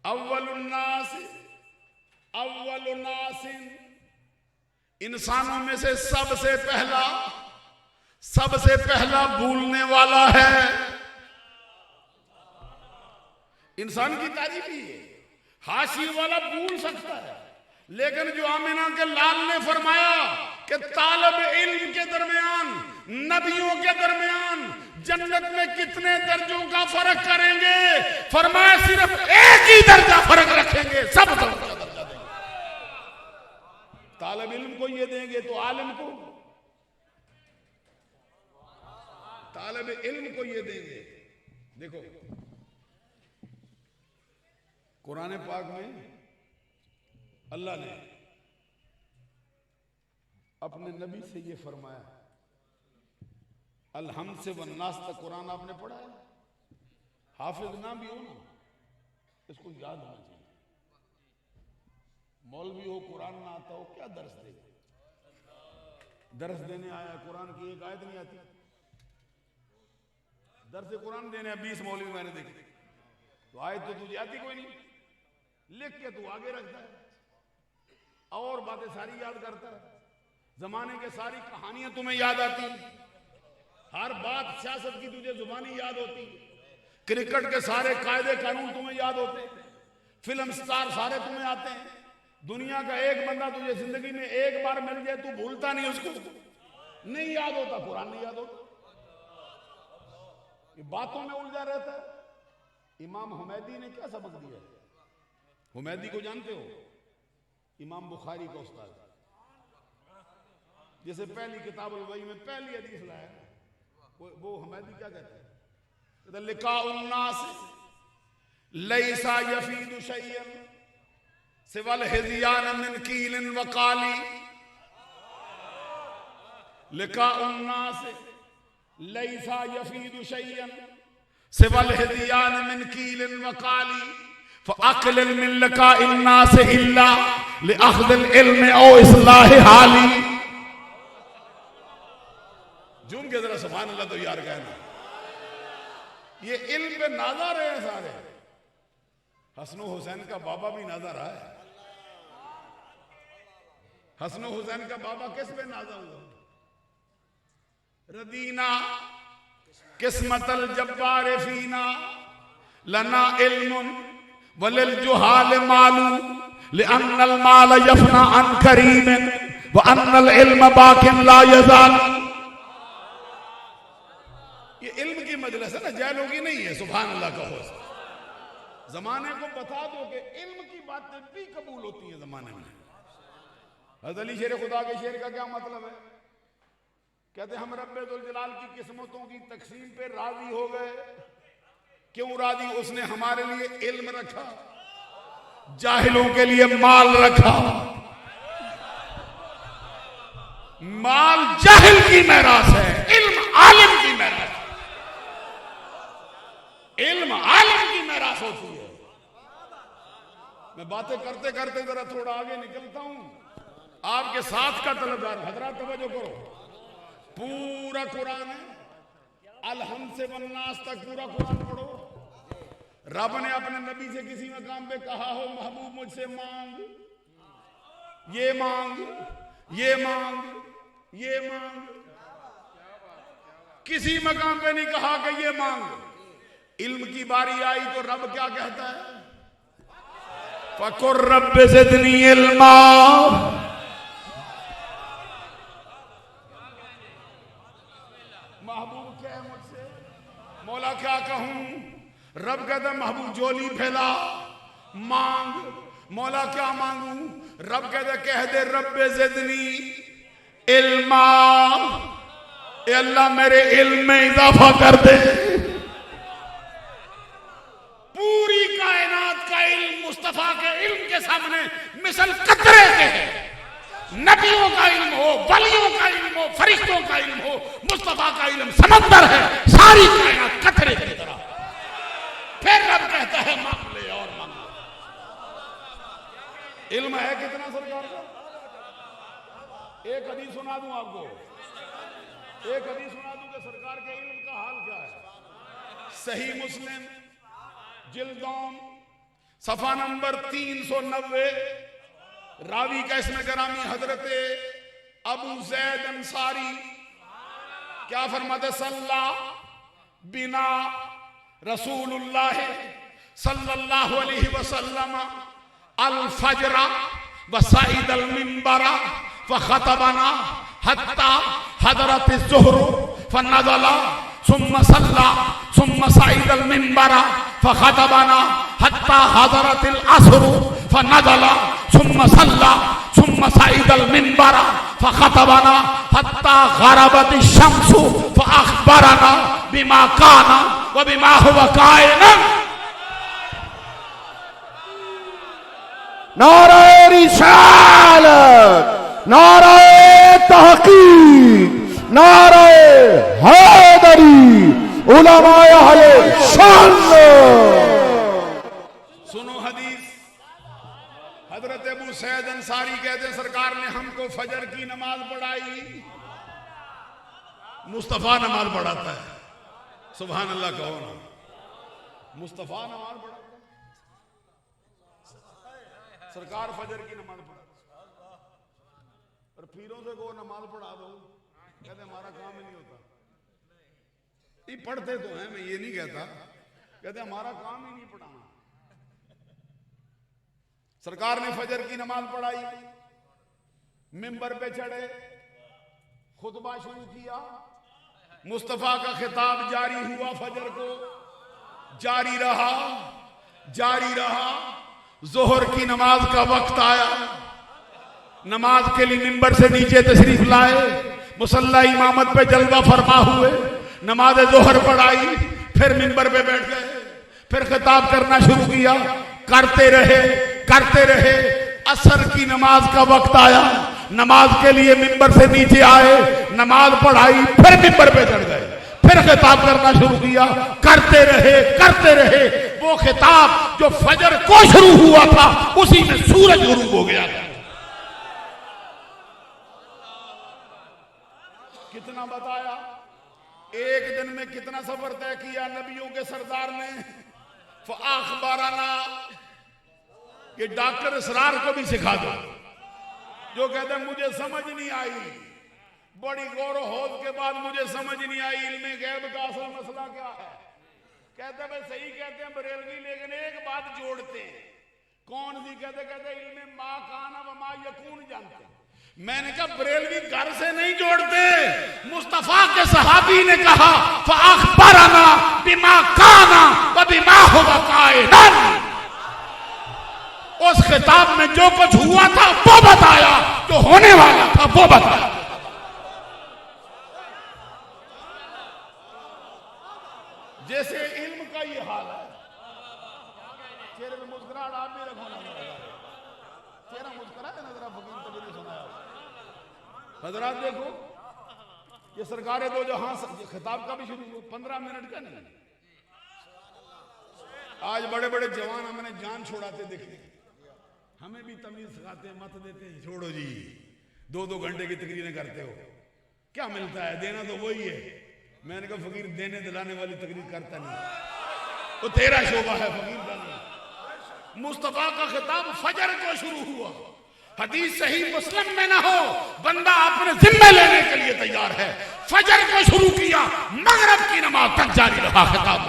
Speaker 1: अव्वलुन नास, अव्वलुन नासिन, इंसानों में से सबसे पहला भूलने वाला है। इंसान की तारीफ ही है। हाशी वाला भूल सकता है, लेकिन जो आमिना के लाल ने फरमाया कि तालिब इल्म के दरमियान, नबियों के दरमियान जन्नत में कितने दर्जों का फर्क करेंगे, फरमाया सिर्फ एक ही दर्जा फर्क रखेंगे, सब दर्जा देंगे। तालिब इल्म को ये देंगे तो आलिम को, तालिब इल्म को ये देंगे। देखो कुरान पाक में अल्लाह ने अपने नबी से ये फरमाया, अलहम्द से वन्नास तक कुरान आपने पढ़ा है। हाफिज ना भी हो ना, इसको याद होना चाहिए। मौलवी हो, कुरान ना आता हो, क्या दर्स देगा? दर्स देने आया, कुरान की एक आयत नहीं आती। दर्स कुरान देने 20 मौलवी मैंने देखे, तो आयत तो तुझे आती कोई नहीं, लिख के तू आगे रखता है और बातें सारी याद करता है। जमाने के सारी कहानियां तुम्हें याद आती, हर बात सियासत की तुझे जुबानी याद होती, क्रिकेट के सारे कायदे कानून तुम्हें याद होते, फिल्म स्टार सारे तुम्हें आते हैं। दुनिया का एक बंदा तुझे जिंदगी में एक बार मिल जाए, तू भूलता नहीं उसको, नहीं याद होता, कुरान नहीं याद होता, ये बातों में उलझा रहता है। इमाम हुमैदी ने क्या सबक दिया? हुमैदी को जानते हो? इमाम बुखारी का उस्ताद, जैसे पहली किताबुल वही में पहली हदीस लाया, वो हुमैदी क्या कहता है? लिकाउन नास लैसा यफीदु शैयन सिवल हिज़यान मिन कीलिन व काली। लिकाउन नास लैसा यफीदु शैयन सिवल हिज़यान मिन कीलिन व काली फ़अक़लिल मिन लिकाइन नास इल्ला लिअख़्ज़िल इल्म औ इस्लाह हाली। झूम के जरा सुभान अल्लाह तो यार कहना, ये इल्म पे नाजा रहे हैं सारे। हसन हुसैन का बाबा भी नाजा रहा है। हसन हुसैन का बाबा किस पे नाजा हुआ? रदीना किस्मतल जब्बार फीना लना इल्मुन वलिल जुहाल मालू लिअन्नल माल यफना अन करीमिन व अन्नल इल्म बाकिन ला यज़ाल। ये इल्म की मजलिस है ना, जैलोगी नहीं है। सुभान अल्लाह कहो। जमाने को बता दो कि इल्म की बातें भी कबूल होती हैं जमाने में। हज़रत अली शेर खुदा के शेर का क्या मतलब है? कहते हम रब्बे दुल जलाल की किस्मतों की तकसीम पे राजी हो गए। क्यों राजी? उसने हमारे लिए इल्म रखा, जाहिलों के लिए माल रखा। माल जाहिल की मेरास है, इल्म आलिम की मेरास है। इल्म आलिम की मेरास होती है। मैं बातें करते करते जरा थोड़ा आगे निकलता हूं। आपके साथ का तलबदार हजरात तवज्जो करो, पूरा कुरान है, अलहम से वन्नास तक पूरा कुरान पढ़ो। रब ने अपने नबी से किसी मकाम पे कहा हो, महबूब मुझसे मांग, ये मांग, ये मांग, ये मांग। किसी मकाम पे नहीं कहा कि ये मांग। इल्म की बारी आई तो रब क्या कहता है? फकुर रब्बे ज़िदनी इल्मा। महबूब क्या है मुझसे, मौला क्या कहूं? रब कहता महबूब जोली फैला, मांग। मौला क्या मांगू? रब कहता कह दे रब्बे ज़िदनी इल्मा, ए अल्लाह मेरे इल्म में इजाफा कर दे। पूरी कायनात का इल्म मुस्तफा के इल्म के सामने मिसल कतरे के है। नबियों का इल्म हो, वलियों का इल्म हो, फरिश्तों का इल्म हो, मुस्तफा का इल्म समंदर है, सारी कायनात कतरे की तरह। फिर रब कहता है मांग ले और मांग ले। इल्म है कितना सरकार का? एक हदीस सुना दूं आपको, एक हदीस सुना दूं कि सरकार के इल्म का हाल क्या है। सही मुस्लिम जिल्दोम सफा नंबर 390, रावी का इसमें गरामी हजरत अबू जैद अंसारी क्या फरमाते? सल्ला बिना रसूलुल्लाह सल्लल्लाहु अलैहि वसल्लम अल फजरा व सईद अल मिंबरा व खतबना हत्ता हदरत ज़ुहर फनज़ला सुम्मा सल्ला सुम्मा सईद अल मिंबरा फ खतबना हत्ता हदरत अल असर फनज़ला सुम्मा सल्ला सुम्मा सईद अल मिंबरा फ खतबना हत्ता गरबत अश-शम्स फ अखबरना बिमा काना व बिमा हुवा काइनन।
Speaker 2: नारे रिसालत, नारे तहकीक, नारे हैदरी, उलमाए अहले शान।
Speaker 1: सुनो हदीस, हजरत अबू सैद अंसारी कहते हैं सरकार ने हमको फजर की नमाज पढ़ाई। मुस्तफा नमाज पढ़ाता है, सुभान अल्लाह कहो ना। मुस्तफा नमाज पढ़ाता है, सरकार फजर की नमाज पढ़ाता है। और पीरों से को नमाज पढ़ा दो, कहते हमारा काम ही नहीं होता। ये पढ़ते तो हैं, मैं ये नहीं कहता, कहते हमारा काम ही नहीं पढ़ाना। सरकार ने फजर की नमाज पढ़ाई, मिंबर पे चढ़े, खुतबा शुरू किया, मुस्तफा का खिताब जारी हुआ, फजर को जारी रहा, जारी रहा। जोहर की नमाज का वक्त आया, नमाज के लिए मिंबर से नीचे तशरीफ लाए, मुसल्ला इमामत पे जलवा फरमा हुए, नमाज जोहर पढ़ाई, फिर मिंबर पे बैठ गए, फिर खिताब करना शुरू किया, करते रहे करते रहे। असर की नमाज का वक्त आया, नमाज के लिए मिंबर से नीचे आए, नमाज पढ़ाई, फिर मिंबर पे चढ़ गए, फिर खिताब करना शुरू किया, करते रहे करते रहे। वो खिताब जो फजर को शुरू हुआ था, उसी में सूरज गुरूब हो गया था। कितना बताया, एक दिन में कितना सफर तय किया नबियों के सरदार ने। अखबाराना, ये डॉक्टर इसरार को भी सिखा दो, जो कहते हैं मुझे समझ नहीं आई, बड़ी गौर होद के बाद मुझे समझ नहीं आई इल्मे गैब का असल मसला क्या है। कहते भाई सही कहते हैं बरेलवी, लेकिन एक बात जोड़ते हैं, कौन सी? कहते इल्मे मा काना व मा यकून जानते हैं। मैंने कहा बरेलवी घर से नहीं जोड़ते, मुस्तफा के सहाबी ने कहा फअखबरना बिमा काना व बिमा हुवा काइनन। उस खिताब में जो कुछ हुआ था वो बताया, जो होने वाला था वो बताया। जैसे इल्म का ये हाल है, चेहरे में मुस्कुराहट आप भी रखो ना, चेहरा मुस्कुरा है ना जरा, फकीर तभी नहीं सुनाया। हजरात देखो, ये सरकारें दो जहां खिताब का भी शुरू हुआ, 15 मिनट का नहीं। आज बड़े बड़े जवान हमने जान छोड़ाते देखे, हमें भी तमीज सिखाते हैं, मत देते हैं, छोड़ो जी, 2-2 घंटे की तकरीरें करते हो, क्या मिलता है? देना तो वही है। मैंने कहा फकीर देने दिलाने वाली तकरीर करता नहीं, वो तेरा शोभा है, फकीर का नहीं। मुस्तफा का खिताब फजर को शुरू हुआ, हदीस सही मुस्लिम में ना हो, बंदा अपने जिम्मे लेने के लिए तैयार है। फजर को शुरू किया, मगरिब की नमाज तक जारी रहा खिताब।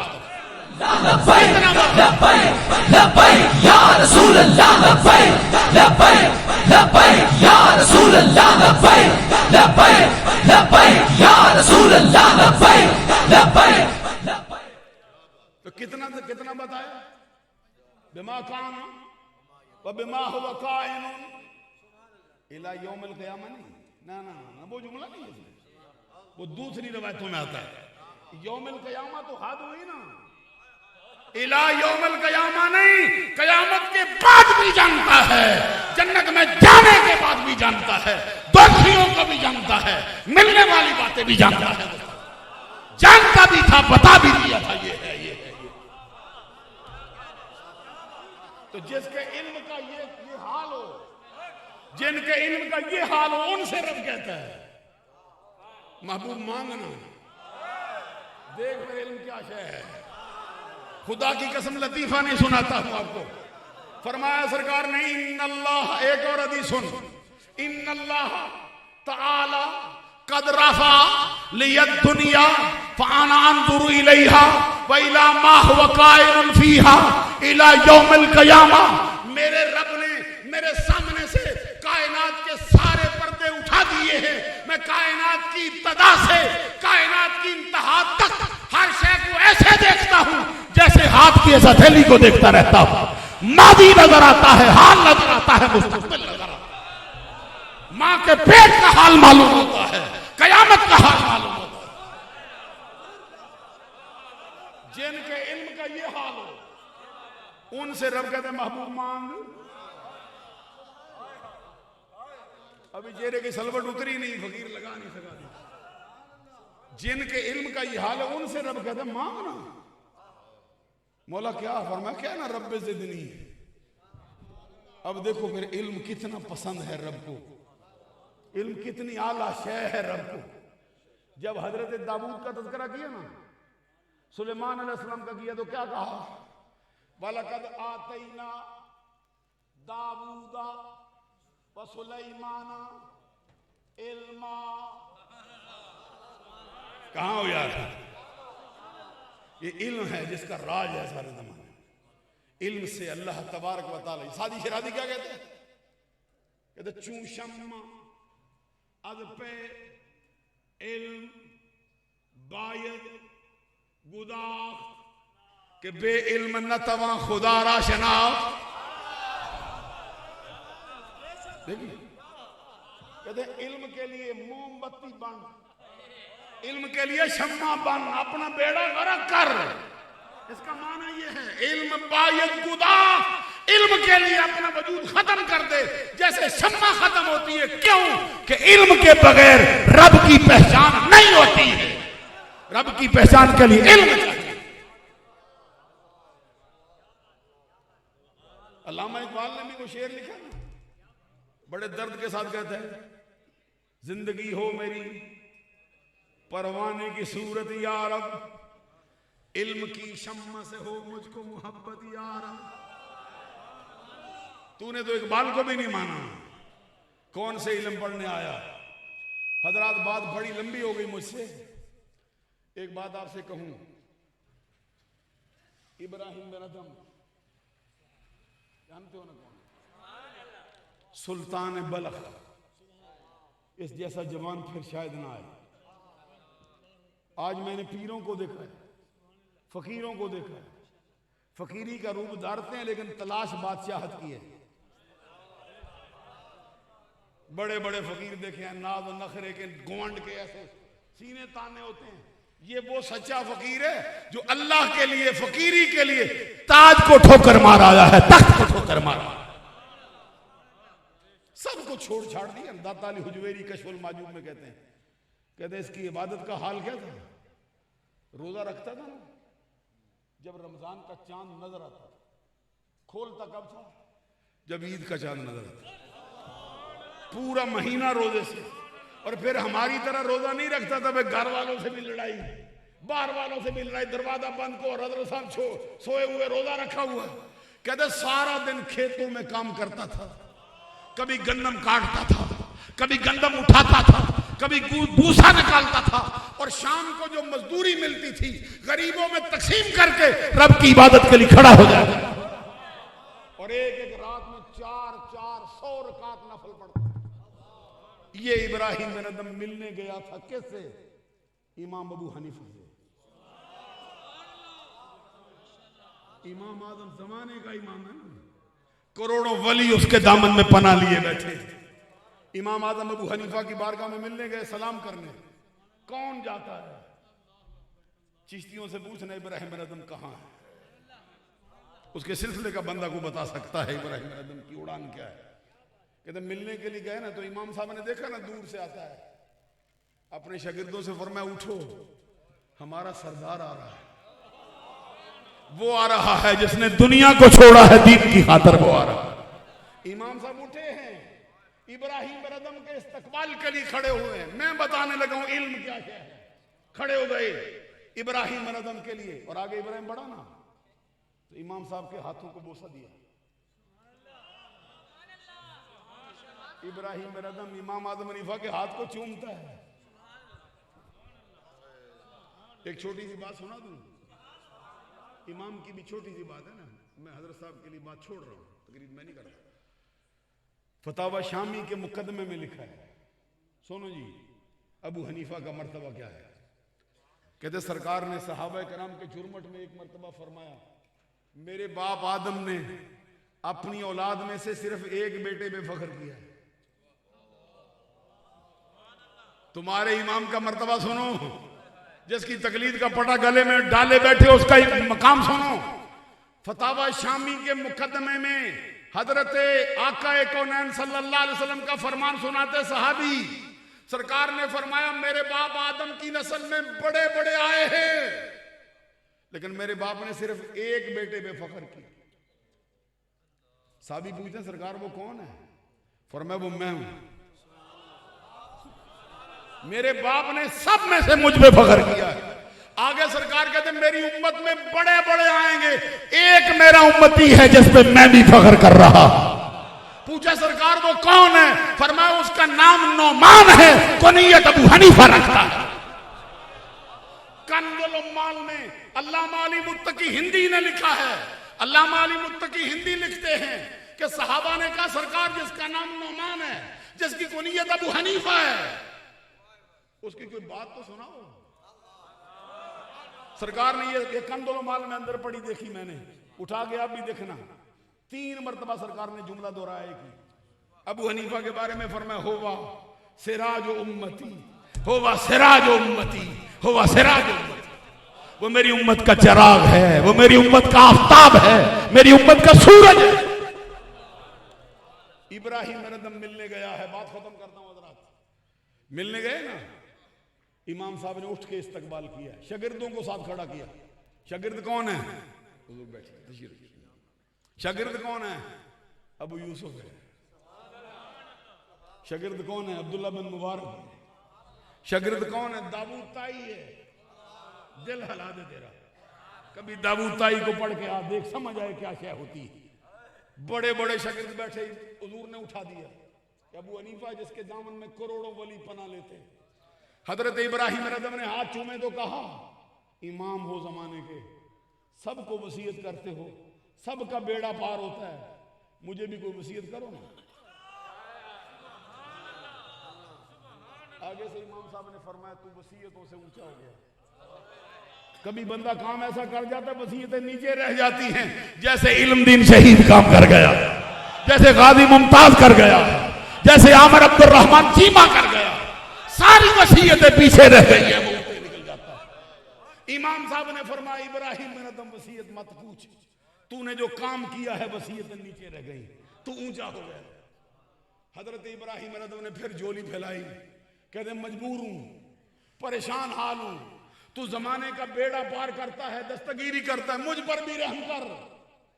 Speaker 3: लब्बैक लब्बैक लब्बैक या रसूल अल्लाह, लब्बैक लब्बैक लब्बैक या रसूल अल्लाह, लब्बैक लब्बैक लब्बैक या रसूल अल्लाह, लब्बैक लब्बैक लब्बैक।
Speaker 1: तो कितना बताया? बिमा काना व बिमा हुवा काइनुन इला यौमिल क़यामा। नहीं, ना ना ना, वो जुमला नहीं है, वो दूसरी रवायतों में आता है। यौमिल क़यामा तो हाद हुई ना, इला यौमिल क़यामा नहीं, कयामत के बाद भी जानता है, जन्नत में जाने के बाद भी जानता है, दोषियों को भी जानता है, मिलने वाली बातें भी जानता है, जानता भी था, बता भी दिया था, ये है ये है ये। तो जिसके इल्म का ये हाल हो, जिनके इल्म का ये हाल हो, उनसे रब कहता है महबूब मांगना, देख मेरे इल्म क्या शय है। खुदा की कसम लतीफा नहीं सुनाता हूं आपको, फरमाया सरकार ने इन्नल्लाह, एक और हदीस सुन, इन्नल्लाह तआला कद रफा लियद दुनिया फाना अंजुरु इलैहा व इला मा हुवा काइनुन फीहा इला यौमिल क़यामा। मेरे रब ने मेरे सामने से कायनात के सारे पर्दे उठा दिए हैं। मैं कायनात की इब्तिदा से कायनात की इंतहा तक हर शय को ऐसे देखता हूं जैसे हाथ की हथेली को देखता रहता हूं। मादी नजर आता है, हाल नजर आता है, मुस्तकबिल नजर आता है, मां के पेट का हाल मालूम होता है, कयामत का हाल मालूम होता है। जिनके इल्म का ये हाल हो, उनसे रब कहते महबूब मांग। अभी चेहरे की सलवट उतरी नहीं, फकीर लगा नहीं सका, जिनके इल्म का ये हाल है उनसे रब कहता है मांगना। मौला क्या फरमाया, क्या ना रब ज़िदनी। अब देखो फिर इल्म कितना पसंद है रब को, इल्म कितनी आला शय है रब को। जब हजरत दाऊद का तज़किरा किया ना, सुलेमान अलैहिस्सलाम का किया, तो क्या कहा, वलक़द आतैना दाऊदा व सुलैमाना इल्मा। कहां हो यार, ये इल्म है जिसका राज है सारे जमाने। इल्म से अल्लाह तबारक व तआला, शादी शरादी क्या कहते हैं, कहते चू शम्मा अद पे इल्म बायद गुदाख के बे इल्म न तवा खुदारा शनाख्त। देखिए कहते इल्म के लिए मोमबत्ती बन, इल्म के लिए शम्मा बन, अपना बेड़ा गर्क कर। इसका माना यह है इल्म बायद गुदा, इल्म के लिए अपना वजूद खत्म कर दे, जैसे शम्मा खत्म होती है। क्यों कि इल्म के बगैर रब की पहचान नहीं होती है। रब की पहचान के लिए इल्म चाहिए। अल्लामा इकबाल ने भी वो शेर लिखा ना, बड़े दर्द के साथ कहता है, जिंदगी हो मेरी परवाने की सूरत या रब, इल्म की शम्मा से हो मुझको मोहब्बत या रब। तूने तो इकबाल को भी नहीं माना, कौन से इल्म पढ़ने आया। हजरात बात बड़ी लंबी हो गई मुझसे, एक बात आपसे कहूं, इब्राहिम बिन अदम जानते हो ना कौन, सुल्तान बलख, इस जैसा जवान फिर शायद ना आए। आज मैंने पीरों को देखा है, फकीरों को देखा है, फकीरी का रूप धारते हैं लेकिन तलाश बादशाहत की है। बड़े बड़े फकीर देखे हैं, नाज और नखरे के, गोंड के, ऐसे सीने ताने होते हैं। ये वो सच्चा फकीर है जो अल्लाह के लिए, फकीरी के लिए ताज को ठोकर मार आया है, तख्त को ठोकर मारा, सबको छोड़ छाड़ दिया। दाता अली हुजवेरी कशफुल माजूब में कहते हैं इसकी इबादत का हाल क्या था, रोजा रखता था ना, जब रमजान का चांद नजर आता था, खोलता कब था, जब ईद का चांद नजर आता, पूरा महीना रोजे से। और फिर हमारी तरह रोजा नहीं रखता था, भाई घर वालों से भी लड़ाई, बाहर वालों से भी लड़ाई, दरवाजा बंद को, हजरत साहब सोए हुए, रोजा रखा हुआ। कहते सारा दिन खेतों में काम करता था, कभी गन्नम काटता था, कभी गंदम उठाता था, कभी भूसा निकालता था, और शाम को जो मजदूरी मिलती थी गरीबों में तकसीम करके रब की इबादत के लिए खड़ा हो जाता। और एक एक रात में 400 रकात नफल पढ़ता। ये इब्राहिम बिन अदम मिलने गया था कैसे, इमाम अबू हनीफा से। इमाम आजम जमाने का इमाम है, करोड़ों वली उसके दामन में पना लिए बैठे। इमाम आजम अबू हनीफा की बारगाह में मिलने गए, सलाम करने। कौन जाता है, चिश्तियों से पूछना इब्राहिम बिन अदम कहां है। उसके सिलसिले का बंदा को बता सकता है इब्राहिम बिन अदम की उड़ान क्या है। कहते मिलने के लिए गए ना, तो इमाम साहब ने देखा ना दूर से आता है, अपने शागिर्दों से फरमाया उठो, हमारा सरदार आ रहा है। वो आ रहा है जिसने दुनिया को छोड़ा है दीन की खातिर, वो आ रहा है। इमाम साहब उठे हैं, इब्राहिम बिन अदम के इस्तकबाल के लिए खड़े हुए हैं। मैं बताने लगा हूं इल्म क्या क्या है। खड़े हो गए इब्राहिम बिन अदम के लिए, और आगे इब्राहिम बढ़ा ना, तो इमाम साहब के हाथों को बोसा दिया। इब्राहिम बिन अदम इमाम आजम हनीफा के हाथ को चूमता है। एक छोटी सी बात सुना दूं, इमाम की भी छोटी सी बात है ना, मैं हजरत साहब के लिए बात छोड़ रहा हूं, तकरीर मैं नहीं कर रहा। फतावा शामी के मुकदमे में लिखा है, सुनो जी, अबू हनीफा का मर्तबा क्या है। कहते सरकार ने सहाबा कराम के चुरमट में एक मर्तबा फरमाया, मेरे बाप आदम ने अपनी औलाद में से सिर्फ एक बेटे पे फख्र किया है। तुम्हारे इमाम का मर्तबा सुनो, जिसकी तकलीद का पटा गले में डाले बैठे उसका एक मकाम सुनो। फतावा शामी के मुकदमे में हजरत आका कौनैन सल्लल्लाहु अलैहि वसल्लम का फरमान सुनाते सहाबी, सरकार ने फरमाया मेरे बाप आदम की नस्ल में बड़े बड़े आए हैं, लेकिन मेरे बाप ने सिर्फ एक बेटे पे फख्र किया। साहबी पूछते हैं सरकार वो कौन है? फरमाया वो मैं हूं। मेरे बाप ने सब में से मुझ पे फख्र किया है। आगे सरकार कहते मेरी उम्मत में बड़े बड़े आएंगे, एक मेरा उम्मती है जिस पे मैं भी फख्र कर रहा। पूछा सरकार वो कौन है? फरमाया उसका नाम नौमान है, कुनियत अबू हनीफा रखता है। कंजुल उम्माल में अल्लामा अली मुत्तकी हिंदी ने लिखा है, अल्लामा अली मुत्तकी हिंदी लिखते हैं कि सहाबा ने कहा सरकार जिसका नाम नौमान है, जिसकी कुनियत अबू हनीफा है, उसकी कोई बात तो सुनाओ। सरकार ने ये कंजुल उम्माल में अंदर पड़ी देखी मैंने, उठा के आप भी देखना। 3 मरतबा सरकार ने जुमला दोहराया कि अबू हनीफा के बारे में फरमाया होवा सिराज उम्मती, होवा सिराज उम्मती, होवा सिराज उम्मती। वो मेरी उम्मत का चिराग है, वो मेरी उम्मत का आफताब है, मेरी उम्मत का सूरज है। इब्राहिम मेरे दम मिलने गया है, बात खत्म करता हूं हज़रात। मिलने गए ना, इमाम साहब ने उठ के इस्तकबाल किया, शागिर्दों को साथ खड़ा किया। शागिर्द कौन है? शागिर्द कौन है? अबू यूसुफ है। शागिर्द कौन है? अब्दुल्ला बिन मुबारक। शागिर्द कौन है? दाऊद ताई है। दिल हला दे तेरा, कभी दाऊद ताई को पढ़ के आ देख, समझ आए क्या क्या होती है। बड़े बड़े शागिर्द बैठे, हुजूर ने उठा दिया कि अबू हनीफा जिसके दामन में करोड़ों वली पना लेते हैं। हजरत इब्राहिम रज़म ने हाथ चूमे तो कहा इमाम हो जमाने के, सबको वसीयत करते हो, सबका बेड़ा पार होता है, मुझे भी कोई वसीयत करो ना। आगे से इमाम साहब ने फरमाया तू वसीयतों से ऊंचा हो गया। कभी बंदा काम ऐसा कर जाता है वसीयतें नीचे रह जाती हैं, जैसे इल्मदीन शहीद काम कर गया, जैसे गाजी मुमताज कर गया, जैसे आमर अब्दुल रहमान चीमा कर गया, सारी वसीयतें पीछे रह गई है, वो ऊपर निकल जाता है। इमाम साहब ने फरमाया इब्राहिम मेरा दम वसीयत मत पूछ, तूने जो काम किया है वसीयतें नीचे रह गई, तू ऊंचा हो गया। हजरत इब्राहिम मेरा दम ने फिर झोली फैलाई, कहते मजबूर हूं, परेशान हाल हूं, तू जमाने का बेड़ा पार करता है, दस्तगीरी करता है, मुझ पर भी रहम कर।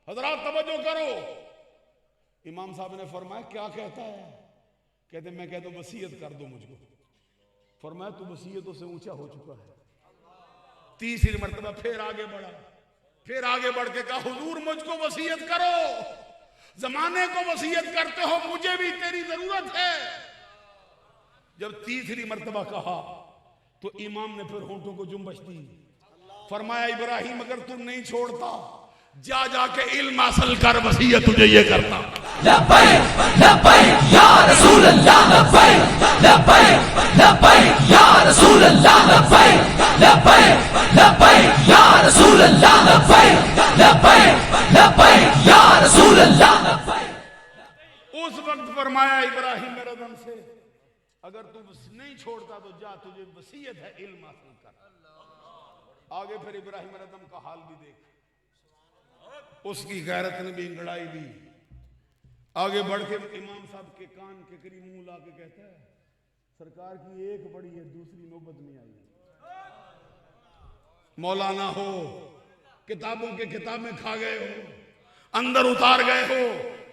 Speaker 1: हजरात तवज्जो करो, इमाम साहब ने फरमाया क्या कहता है? कहते मैं कहता हूं वसीयत कर दो मुझको। फरमाया तू वसीयतों से ऊंचा हो चुका है। 3री मरतबा फिर आगे बढ़ा, फिर आगे बढ़ के कहा हुजूर मुझको वसीयत करो, जमाने को वसीयत करते हो, मुझे भी तेरी जरूरत है। जब 3री मरतबा कहा तो इमाम ने फिर होंठों को जुम्बश दी। फरमाया इब्राहिम अगर तू नहीं छोड़ता, जा जाके इल्म हासिल कर, वसीयत तुझे ये करता।
Speaker 3: लब्बैक लब्बैक या रसूल अल्लाह, लब्बैक लब्बैक लब्बैक या रसूल अल्लाह, लब्बैक लब्बैक लब्बैक या रसूल अल्लाह, लब्बैक लब्बैक लब्बैक या रसूल अल्लाह, लब्बैक।
Speaker 1: उस वक्त फरमाया इब्राहिम मेरे दम से अगर तू नहीं छोड़ता तो जा, तुझे वसीयत है इल्म हासिल कर। आगे फिर इब्राहिम मेरे दम का हाल भी देख, उसकी गैरत ने भी इंगड़ाई दी। आगे बढ़ के इमाम साहब के कान के करीब मुंह ला के कहता है सरकार की एक बड़ी है, दूसरी नौबत नहीं आई। मौलाना हो, किताबों के किताबें खा गए हो, अंदर उतार गए हो,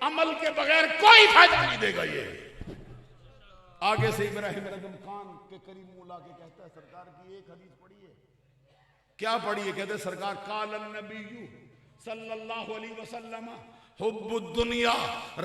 Speaker 1: अमल के बगैर कोई फायदा नहीं देगा ये। आगे से इब्राहिम रज़म कान के करीब मुंह ला के कहता है सरकार की एक हदीस पढ़ी है। क्या पढ़ी है? कहते सरकार कालन नबीयू सल्लल्लाहु अलैहि वसल्लम हुब्बुद दुनिया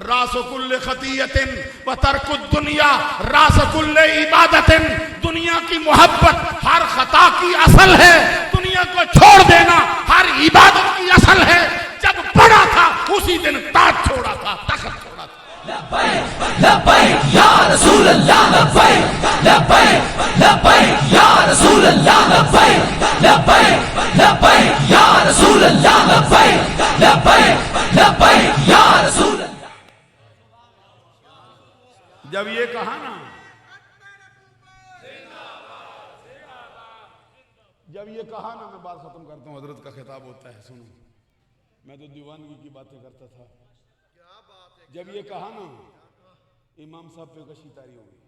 Speaker 1: रासकुल्ल खतियतिन व तर्कुद दुनिया रासकुल्ल इबादतिन। दुनिया की मोहब्बत हर खता की असल है, दुनिया को छोड़ देना हर इबादत की असल है। जब पढ़ा था उसी दिन ताज छोड़ा था, तख्त छोड़ा था।
Speaker 3: लब्बैक लब्बैक या रसूल अल्लाह, लब्बैक लब्बैक लब्बैक या रसूल अल्लाह, लब्बैक लब्बैक लब्बैक या रसूल अल्लाह, लब्बैक लब्बैक लब्बैक या रसूल अल्लाह।
Speaker 1: जब ये कहा ना, जब ये कहा ना, मैं बात खत्म करता हूं, हजरत का खिताब होता है, सुनो। मैं तो दीवानगी की बातें करता था। जब ये कहा ना, इमाम साहब पे कशी तारी हो गई।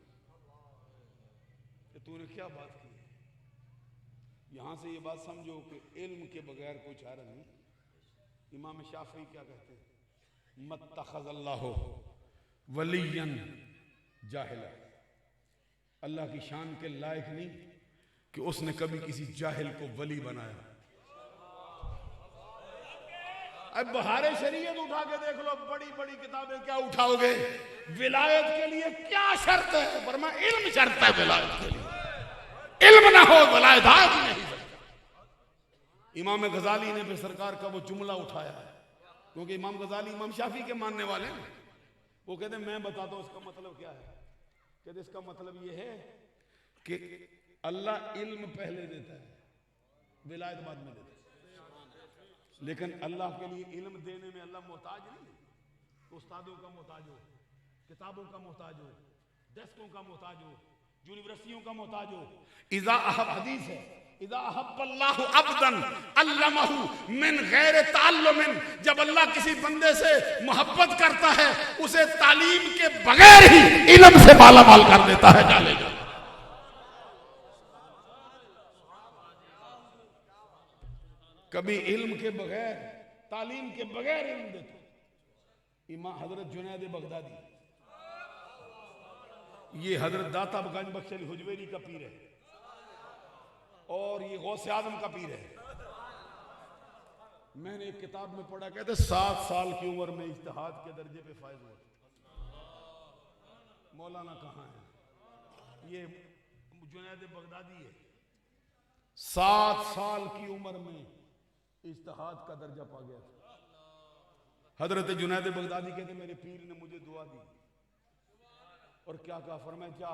Speaker 1: कि तूने क्या बात की है। यहां से ये बात समझो कि इल्म के बगैर कोई चारा नहीं। इमाम शाफी क्या कहते हैं, मत्तखज़ल्लाहु वलियन जाहिला, अल्लाह की शान के लायक नहीं कि उसने कभी किसी जाहिल को वली बनाया। अब बहारे शरीयत उठा के देख लो, बड़ी बड़ी किताबें, क्या उठाओगे? विलायत के लिए क्या शर्त है? फरमा इल्म शर्त है विलायत के लिए, इल्म ना हो विलायत आ ही नहीं सकता। इमाम गजाली ने फिर सरकार का वो जुमला उठाया है, क्योंकि इमाम गजाली इमाम शाफी के मानने वाले हैं। वो कहते हैं मैं बताता हूं इसका मतलब क्या है। कहते इसका मतलब ये है कि अल्लाह इल्म पहले देता है, विलायत बाद में देता है। लेकिन अल्लाह के लिए इल्म देने में अल्लाह मोहताज नहीं। उस्तादों का मोहताज हो, किताबों का मोहताज हो, डेस्कों का मोहताज हो, यूनिवर्सिटियों का मोहताज हो। इज़ा अहब हदीस है, इज़ा अहब्बल्लाहु अब्दन अल्लमहु मिन गैर ताल्लुमिन, जब अल्लाह किसी बंदे से मोहब्बत करता है उसे तालीम के बगैर ही इल्म से मालामाल कर देता है। डाले कभी इल्म के बगैर, तालीम के बगैर इल्म देता। इमाम हजरत जुनैद बगदादी, ये हजरत दाता गंज बख्श अली हुजवेरी का पीर है और ये गौसे आजम का पीर है। मैंने एक किताब में पढ़ा, कहते 7 साल की उम्र में इज्तिहाद के दर्जे पे फायज हुआ। मौलाना कहाँ है? ये जुनैद बगदादी है। 7 साल की उम्र में इज्तिहाद का दर्जा पा गया। हजरत जुनैद बगदादी कहते मेरे पीर ने मुझे दुआ दी और क्या कहा, फरमाया जा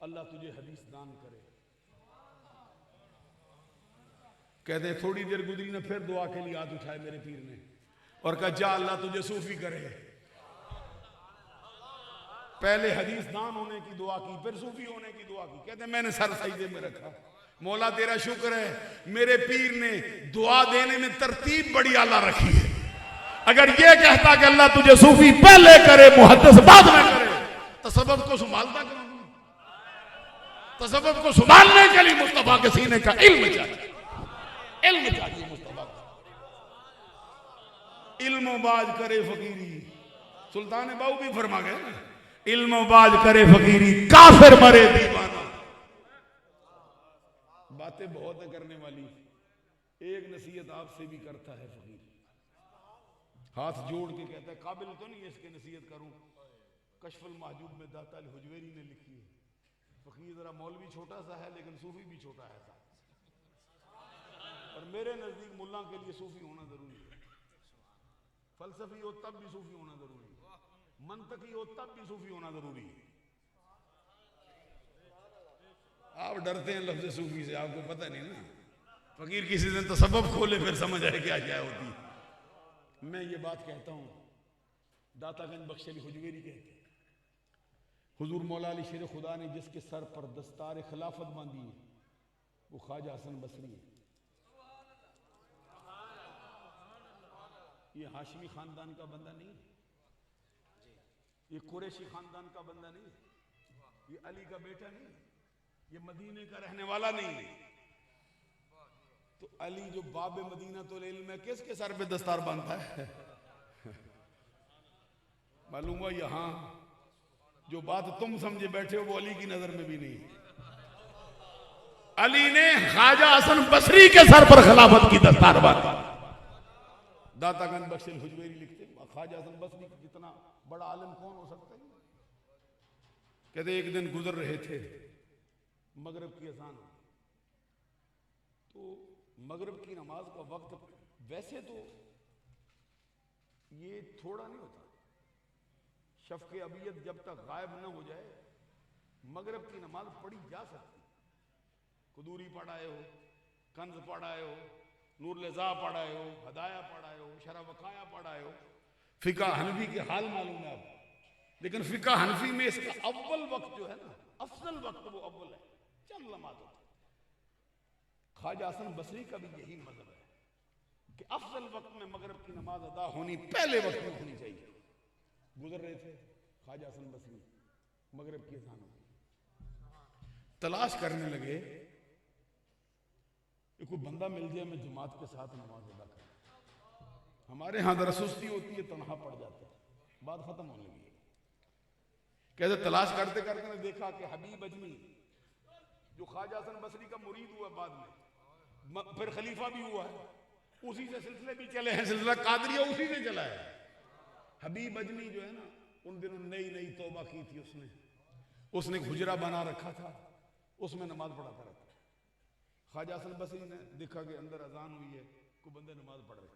Speaker 1: अल्लाह तुझे हदीस दान करे। कहते थोड़ी देर गुजरी ने फिर दुआ के लिए हाथ उठाए मेरे पीर ने और कहा जा अल्लाह तुझे सूफी करे। पहले हदीस दान होने की दुआ की, फिर सूफी होने की दुआ की। कहते मैंने सर सजदे में रखा, मौला तेरा शुक्र है मेरे पीर ने दुआ देने में तरतीब बड़ी आला रखी है। अगर ये कहता कि अल्लाह तुझे सूफी पहले करे मुहद्दिस बाद में करे, तसव्वुफ को संभालता क्यों? तसव्वुफ को संभालने के लिए मुस्तफा के सीने का इल्म चाहिए, इल्म चाहिए मुस्तफा का। इल्म बाज करे फकीरी, सुल्तान बाऊ भी फरमा गए ना, इल्म बाज करे फकीरी काफिर मरे दीवाना। बातें बहुत है करने वाली, एक नसीहत आपसे भी करता है फकीर, हाथ जोड़ के कहता है काबिल तो नहीं है इसके नसीहत करूं। कशफुल महजूब में दाता अली हुजवेरी ने लिखी है, फकीर जरा मौलवी छोटा सा है लेकिन सूफी भी छोटा है। और मेरे नजदीक मुल्ला के लिए सूफी होना जरूरी है। फलसफी हो तब भी सूफी होना जरूरी है, मंतकी हो तब भी सूफी होना जरूरी है। आप डरते हैं लफ्ज़ सूफी से, आपको पता नहीं ना। फकीर किसी दिन तो सबब खोले फिर समझ आए क्या क्या होती है। मैं ये बात कहता हूं, दातागंज बख्श अली हुजवेरी कहते हैं हुजूर मौला अली शेर खुदा ने जिसके सर पर दस्तार खिलाफत बांधी है वो ख्वाजा हसन बसरी है। ये हाशमी खानदान का बंदा नहीं, ये कुरैशी खानदान का बंदा नहीं, ये अली का बेटा नहीं, ये मदीने का रहने वाला नहीं। तो अली जो बाबे मदीना तो इल्म है, किसके सर पे दस्तार बांधता है? मालूम हुआ यहां जो बात तुम समझे बैठे हो वो अली की नजर में भी नहीं। अली ने ख्वाजा हसन बसरी के सर पर खिलाफत की दस्तार बांधी। दातागंज बख्श अली हुजवेरी लिखते ख्वाजा हसन बसरी जितना बड़ा आलिम कौन हो सकता है। कहते एक दिन गुजर रहे थे, मगरिब की अजान, तो मगरिब की नमाज का वक्त वैसे तो ये थोड़ा नहीं होता, शफ़क़े अबियत जब तक गायब न हो जाए मगरिब की नमाज पढ़ी जा सकती। कुदूरी पढ़ाए हो, कंज पढ़ाए हो, नूर लज़ा पढ़ाए हो, हदाया पढ़ाए हो, शरा वकाया पढ़ाए हो, फ़िक़ा हनफी के हाल मालूम है आपको। लेकिन फ़िक़ा हनफी में इसका अव्वल वक्त जो है ना, अफजल वक्त वो अव्वल है, चल नमाज होता। ख्वाजा हसन बसरी का भी यही मज़हब है कि अफजल वक्त में मगरिब की नमाज अदा होनी पहले वक्त में होनी चाहिए। गुजर रहे थे ख्वाजा हसन बसरी, मगरिब की अज़ान हो गई, तलाश करने लगे कि कोई बंदा मिल जाए मैं जमात के साथ नमाज अदा करूं। हमारे यहां जरा सुस्ती होती है, तनहा पड़ जाता है, बात खत्म होने लगी। कहते तलाश करते करते ने देखा कि हबीब अजमी जो ख्वाजा हसन बसरी का मुरीद हुआ, बाद में फिर खलीफा भी हुआ है, उसी से सिलसिले भी चले हैं, सिलसिला कादरिया उसी से चला है। हबीब अजमी जो है ना, उन दिनों नई नई तौबा की थी उसने हुजरा बना रखा था, उसमें नमाज पढ़ाता रहता। ख्वाजा हसन बसरी ने देखा कि अंदर अजान हुई है, कोई बंदे नमाज पढ़ रहे,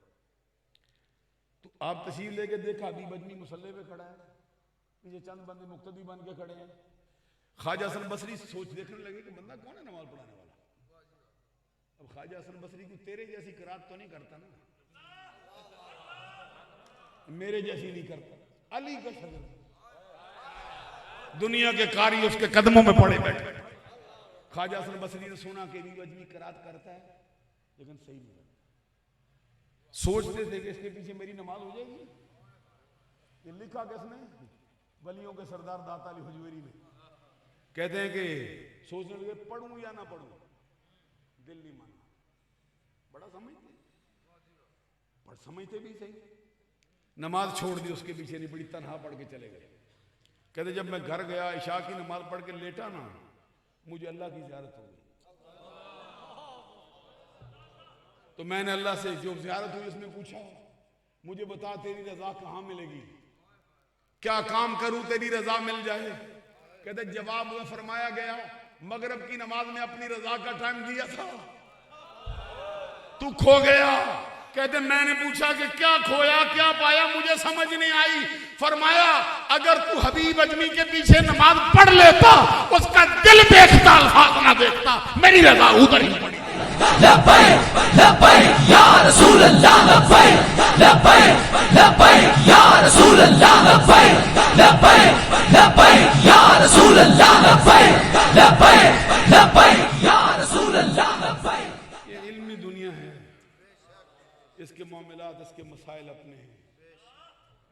Speaker 1: तो आप तशरीफ लेके देखा हबीब अजमी मुसल्ले पे खड़ा है, पीछे चंद बंदे मुक्तदी बन के खड़े हैं। ख्वाजा हसन बसरी सोच देखने लगे कि बंदा कौन है नमाज पढ़ाने वाला। अब ख्वाजा हसन बसरी की तेरे जैसी किरात तो नहीं करता ना, मेरे जैसी नहीं करता, अली का शगर्द, दुनिया के कारी उसके कदमों में पड़े बैठे। ख्वाजा हसन बसरी ने सुना कि हबीब अजमी किरात करता है, लेकिन सही नहीं करता। सोचते थे कि इसके पीछे मेरी नमाज हो जाएगी। ये लिखा किसने? वलियों के सरदार दाता अली हुजवेरी ने। कहते हैं कि सोचने लगे पढ़ूं या ना पढ़ूं, दिल नहीं माना। बड़ा समझते, पर समझते भी सही। नमाज छोड़ दी, उसके पीछे नहीं पड़ी, तनहा पढ़ के चले गए। कहते जब मैं घर गया, इशा की नमाज पढ़ के लेटा ना, मुझे अल्लाह की ज़ियारत हो गई। तो मैंने अल्लाह से जो ज़ियारत हुई उसमें पूछा, मुझे बता तेरी रजा कहाँ मिलेगी, क्या काम करूं तेरी रजा मिल जाए। कहते जवाब में फरमाया गया, मगरिब की नमाज में अपनी रजा का टाइम दिया था, तू खो गया। कहते मैंने पूछा कि क्या खोया क्या पाया, मुझे समझ नहीं आई। फरमाया अगर तू हबीब अजमी के पीछे नमाज पढ़ लेता, उसका दिल देखता, अल्फाज ना देखता, मेरी रजा उधर ही पड़ी।
Speaker 3: लब्बैक लब्बैक या रसूल अल्लाह, लब्बैक लब्बैक लब्बैक या रसूल अल्लाह, लब्बैक लब्बैक लब्बैक या रसूल अल्लाह, लब्बैक लब्बैक लब्बैक या रसूल अल्लाह, लब्बैक।
Speaker 1: ये इल्मी दुनिया है, इसके मामलात, इसके मसाइल अपने हैं।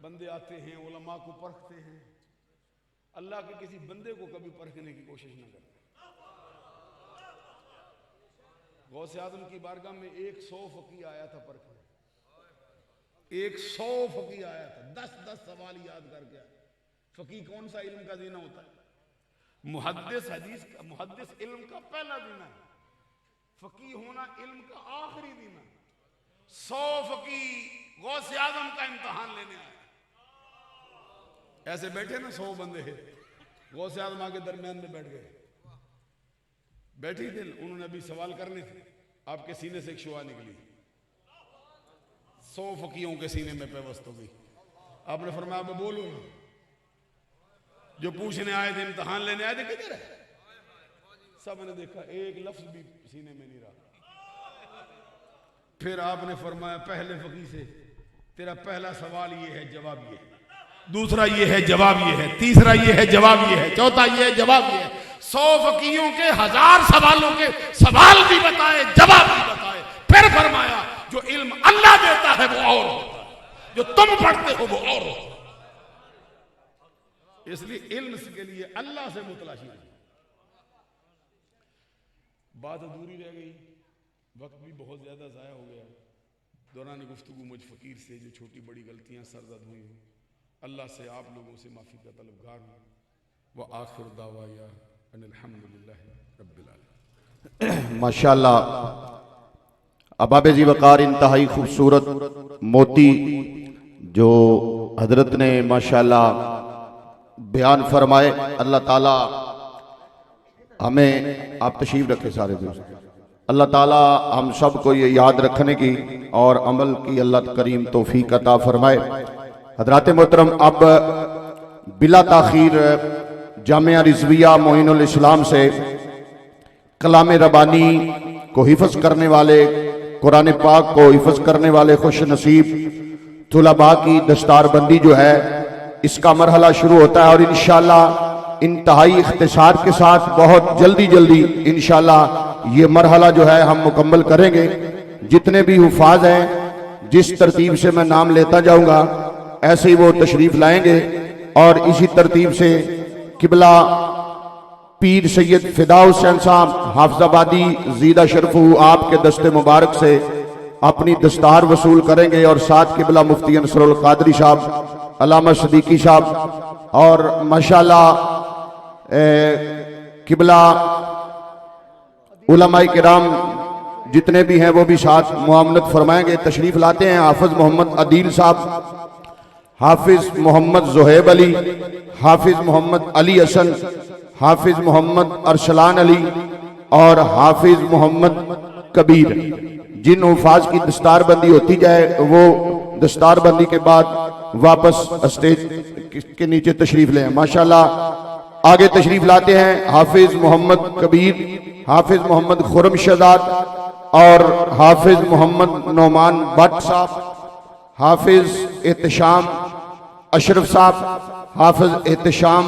Speaker 1: बंदे आते हैं, उलमा को परखते हैं। अल्लाह के किसी बंदे को कभी परखने की कोशिश न करते। गौसे आज़म की बारगाह में 100 फकी आया था परखने, 100 फकी आया था, 10-10 सवाल याद करके आया। फकी कौन सा इल्म का जीना होता है? मुहद्दिस हदीस का, मुहद्दिस इल्म का पहला जीना है, फकी होना इल्म का आखिरी जीना। 100 फकी गौसे आज़म का इम्तिहान लेने आए। ऐसे बैठे ना 100 बंदे हैं, गौसे आज़म आगे दरमियान में बैठ गए। बैठी थी, उन्होंने अभी सवाल करने थे, आपके सीने से एक शुआ निकली, 100 फकीयों के सीने में पेवस्त हो गई। आपने फरमाया अब बोलो ना, जो पूछने आए थे, इम्तिहान लेने आए थे, किधर है? सबने देखा एक लफ्ज भी सीने में नहीं रहा। फिर आपने फरमाया पहले फकी से, तेरा पहला सवाल ये है, जवाब ये है, दूसरा ये है, जवाब ये है, तीसरा ये है, जवाब ये है, चौथा ये है, जवाब ये है। 100 फकीयों के 1000 सवालों के सवाल भी बताए, जवाब भी बताए। फिर फरमाया जो इल्म अल्लाह देता है वो और होता है, जो तुम पढ़ते हो वो और होता है। इसलिए इल्म के लिए अल्लाह से मुतलाशी नहीं। बात अधूरी रह गई, वक्त भी बहुत ज्यादा जाया हो गया। दौरान गुफ्तगू मुझ फकीर से जो छोटी बड़ी गलतियां सरजद हुई हूँ, अल्लाह से आप लोगों से माफ़ी का तलबगार हूँ। व आखिर दावा या अल्हम्दुलिल्लाह रब्बिल आलमीन।
Speaker 2: माशाअल्लाह अबाब जी वकार इंतहाई खूबसूरत मोती जो हजरत ने माशाअल्लाह बयान फरमाए। अल्लाह ताला हमें, आप तशरीफ रखे सारे दोस्त, अल्लाह ताला हम सब को ये याद रखने की और अमल की अल्लाह करीम तौफीक अता फरमाए। हजरात मोहतरम, अब बिला ताखीर जामिया रिजविया मोइनुल इस्लाम से कलाम रबानी को हिफ्ज़ करने वाले, कुरान पाक को हिफ्ज़ करने वाले खुश नसीब तुलबा की दस्तारबंदी जो है, इसका मरहला शुरू होता है। और इंशाअल्लाह इंतहाई इख्तिसार के साथ बहुत जल्दी जल्दी इंशाअल्लाह ये मरहला जो है हम मुकम्मल करेंगे। जितने भी हुफाज हैं, जिस तरतीब से मैं नाम लेता जाऊंगा ऐसे ही वो तशरीफ लाएंगे और इसी तरतीब से किबला पीर सैयद फिदा हुसैन साहब हाफजाबादी जीदा शरफू आपके दस्ते मुबारक से अपनी दस्तार वसूल करेंगे और साथ किबला मुफ्ती अंसरुल कादरी साहब, अल्लामा सदीकी साहब और माशाल्लाह किबला उलमाए किराम जितने भी हैं वो भी साथ मुआमनत फरमाएंगे। तशरीफ लाते हैं हाफिज मोहम्मद अदील साहब, हाफिज मोहम्मद जोहेब अली, हाफिज मोहम्मद अली हसन, हाफिज मोहम्मद अरसलान अली और हाफिज मोहम्मद कबीर। जिन हुफाज की दस्तारबंदी होती जाए वो दस्तारबंदी के बाद वापस स्टेज के नीचे तशरीफ लें। माशाल्लाह आगे तशरीफ लाते हैं हाफिज मोहम्मद कबीर, हाफिज मोहम्मद खुरम शहजाद और हाफिज मोहम्मद नौमान भट्ट साहब, हाफिज एहतशाम अशरफ साहब, हाफिज एहतशाम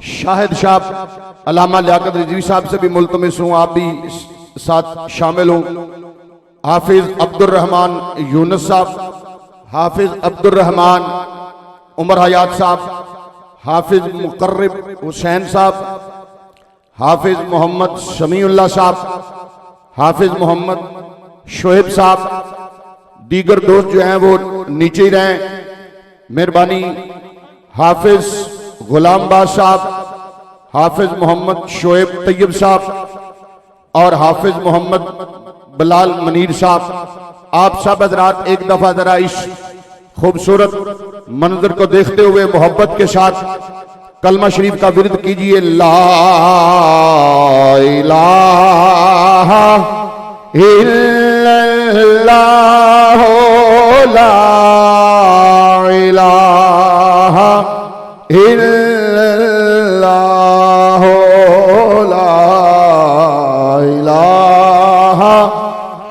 Speaker 2: शाहिद साहब, अल्लामा लियाकत रिजवी साहब से भी मुल्तमिस हूँ आप भी साथ शामिल हूँ। हाफिज अब्दुल रहमान यूनुस साहब, हाफिज अब्दुल रहमान उमर हयात साहब, हाफिज मुकर्रब हुसैन साहब, हाफिज मोहम्मद शमीउल्लाह साहब, हाफिज मोहम्मद शोएब साहब, दीगर दोस्त जो हैं वो नीचे ही रहें मेहरबानी। हाफिज गुलामबाज साहब, हाफिज मोहम्मद शोएब तैयब साहब और हाफिज मोहम्मद बिलाल मनीर साहब। आप सब हजरात एक दफा जरा इस खूबसूरत मंजर को देखते हुए मोहब्बत के साथ कलमा शरीफ का विर्द कीजिए। ला इलाहा इल्लल्लाह, ला इलाहा इल्लल्लाह, ला इलाहा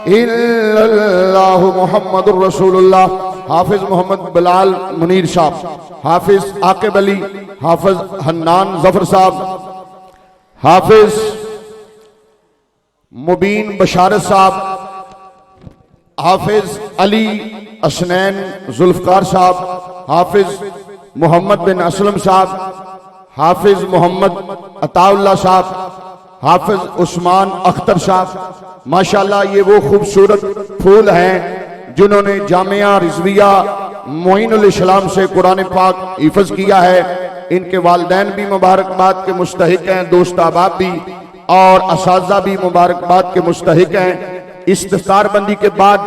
Speaker 2: इल्लल्लाह मुहम्मदुर रसूलुल्लाह। हाफिज मोहम्मद बिलाल मुनीर साहब, हाफिज आकिब अली, हाफिज हन्नान जफर साहब, हाफिज मुबीन बशारत साहब, हाफिज अली असनैन जुल्फकार साहब, हाफिज मोहम्मद बिन असलम साहब, हाफिज मोहम्मद अताउल्लाह साहब, हाफिज उस्मान अख्तर साहब। माशाल्लाह ये वो खूबसूरत फूल हैं जिन्होंने जामिया रिजविया मोइनुल इस्लाम से कुरान पाक हिफ्ज किया है। इनके वालिदैन भी मुबारकबाद के मुस्तहिक हैं, दोस्त अहबाब भी और असातिज़ा भी मुबारकबाद के मुस्तहिक हैं। इस दस्तारबंदी के बाद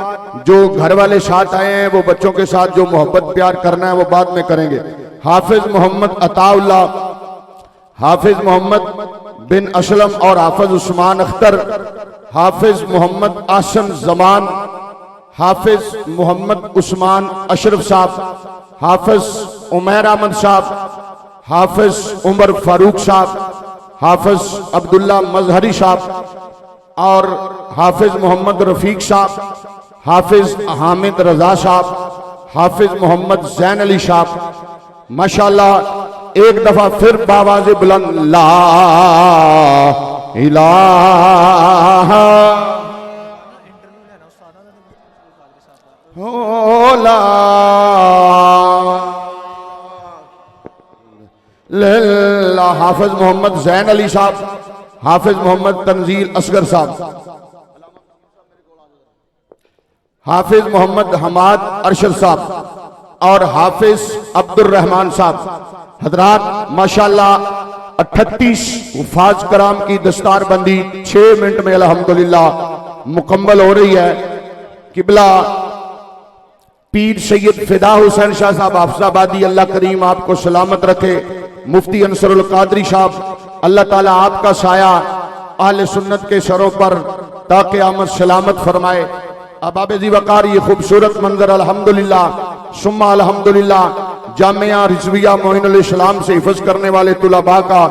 Speaker 2: जो घर वाले साथ आए हैं वो बच्चों के साथ जो मोहब्बत प्यार करना है वो बाद में करेंगे। हाफिज मोहम्मद अताउल्लाह, हाफिज मोहम्मद बिन असलम और हाफिज उस्मान अख्तर, हाफिज मोहम्मद आसन जमान, हाफिज मोहम्मद उस्मान अशरफ साहब, हाफिज उमैर अहमद साहब, हाफिज उमर फारूक साहब, हाफिज अब्दुल्ला मजहरी साहब और हाफिज मोहम्मद रफीक साहब, हाफिज हामिद रजा साहब, हाफिज मोहम्मद जैन अली साहब। माशाल्लाह एक दफा फिर बावाज़े बुलंद ला इलाहा ला ला। हाफिज मोहम्मद जैन अली साहब, हाफिज मोहम्मद तंजील असगर साहब, हाफिज मोहम्मद हमाद अरशद साहब और हाफिज अब्दुल रहमान साहब। हजरात माशाल्लाह 38 हुफाज कराम की दस्तारबंदी 6 मिनट में अल्हम्दुलिल्लाह मुकम्मल हो रही है। किबला पीर सैयद फिदा हुसैन शाह साहब हाफिजाबादी, अल्लाह करीम आपको सलामत रखे। मुफ्ती अंसरुल कादरी साहब, अल्लाह ताला आपका साया अहले सुन्नत के सरों पर ताकि आमद सलामत फरमाए। अबाब जी वकार ये खूबसूरत मंजर अल्हम्दुलिल्लाह सुम्मा अल्हम्दुलिल्लाह जामिया रिजविया मोइनुल इस्लाम से हिफ्ज करने वाले तुलबा का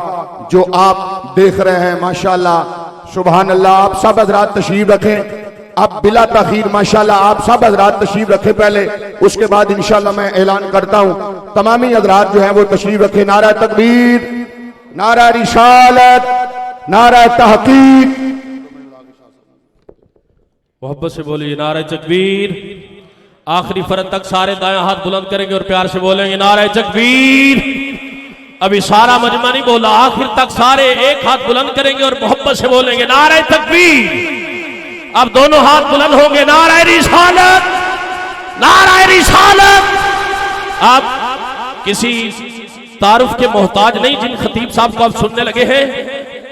Speaker 2: जो आप देख रहे हैं माशाल्लाह सुभान अल्लाह। आप सब हजरात तशरीफ रखें, अब बिला तखीर माशाल्लाह आप सब हजरात तशरीफ रखें पहले, उसके बाद इंशाल्लाह मैं ऐलान करता हूं। तमामी हजरात जो है वो तशरीफ रखें। नारा तकबीर, नारा रिसालत, नारा तहकीक।
Speaker 4: मोहब्बत से बोलिए नारा तकबीर। आखिरी फरद तक सारे दाएं हाथ बुलंद करेंगे और प्यार से बोलेंगे नारा तकबीर, अभी सारा मजमा नहीं बोला, आखिर तक सारे एक हाथ बुलंद करेंगे और मोहब्बत से बोलेंगे नारे तकबीर। अब दोनों हाथ बुलंद होंगे, नारे रिसालत, नारे रिसालत। आप किसी तारुफ के मोहताज नहीं, जिन खतीब साहब को आप सुनने लगे हैं,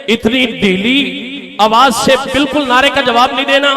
Speaker 4: इतनी ढीली आवाज से बिल्कुल नारे का जवाब नहीं देना।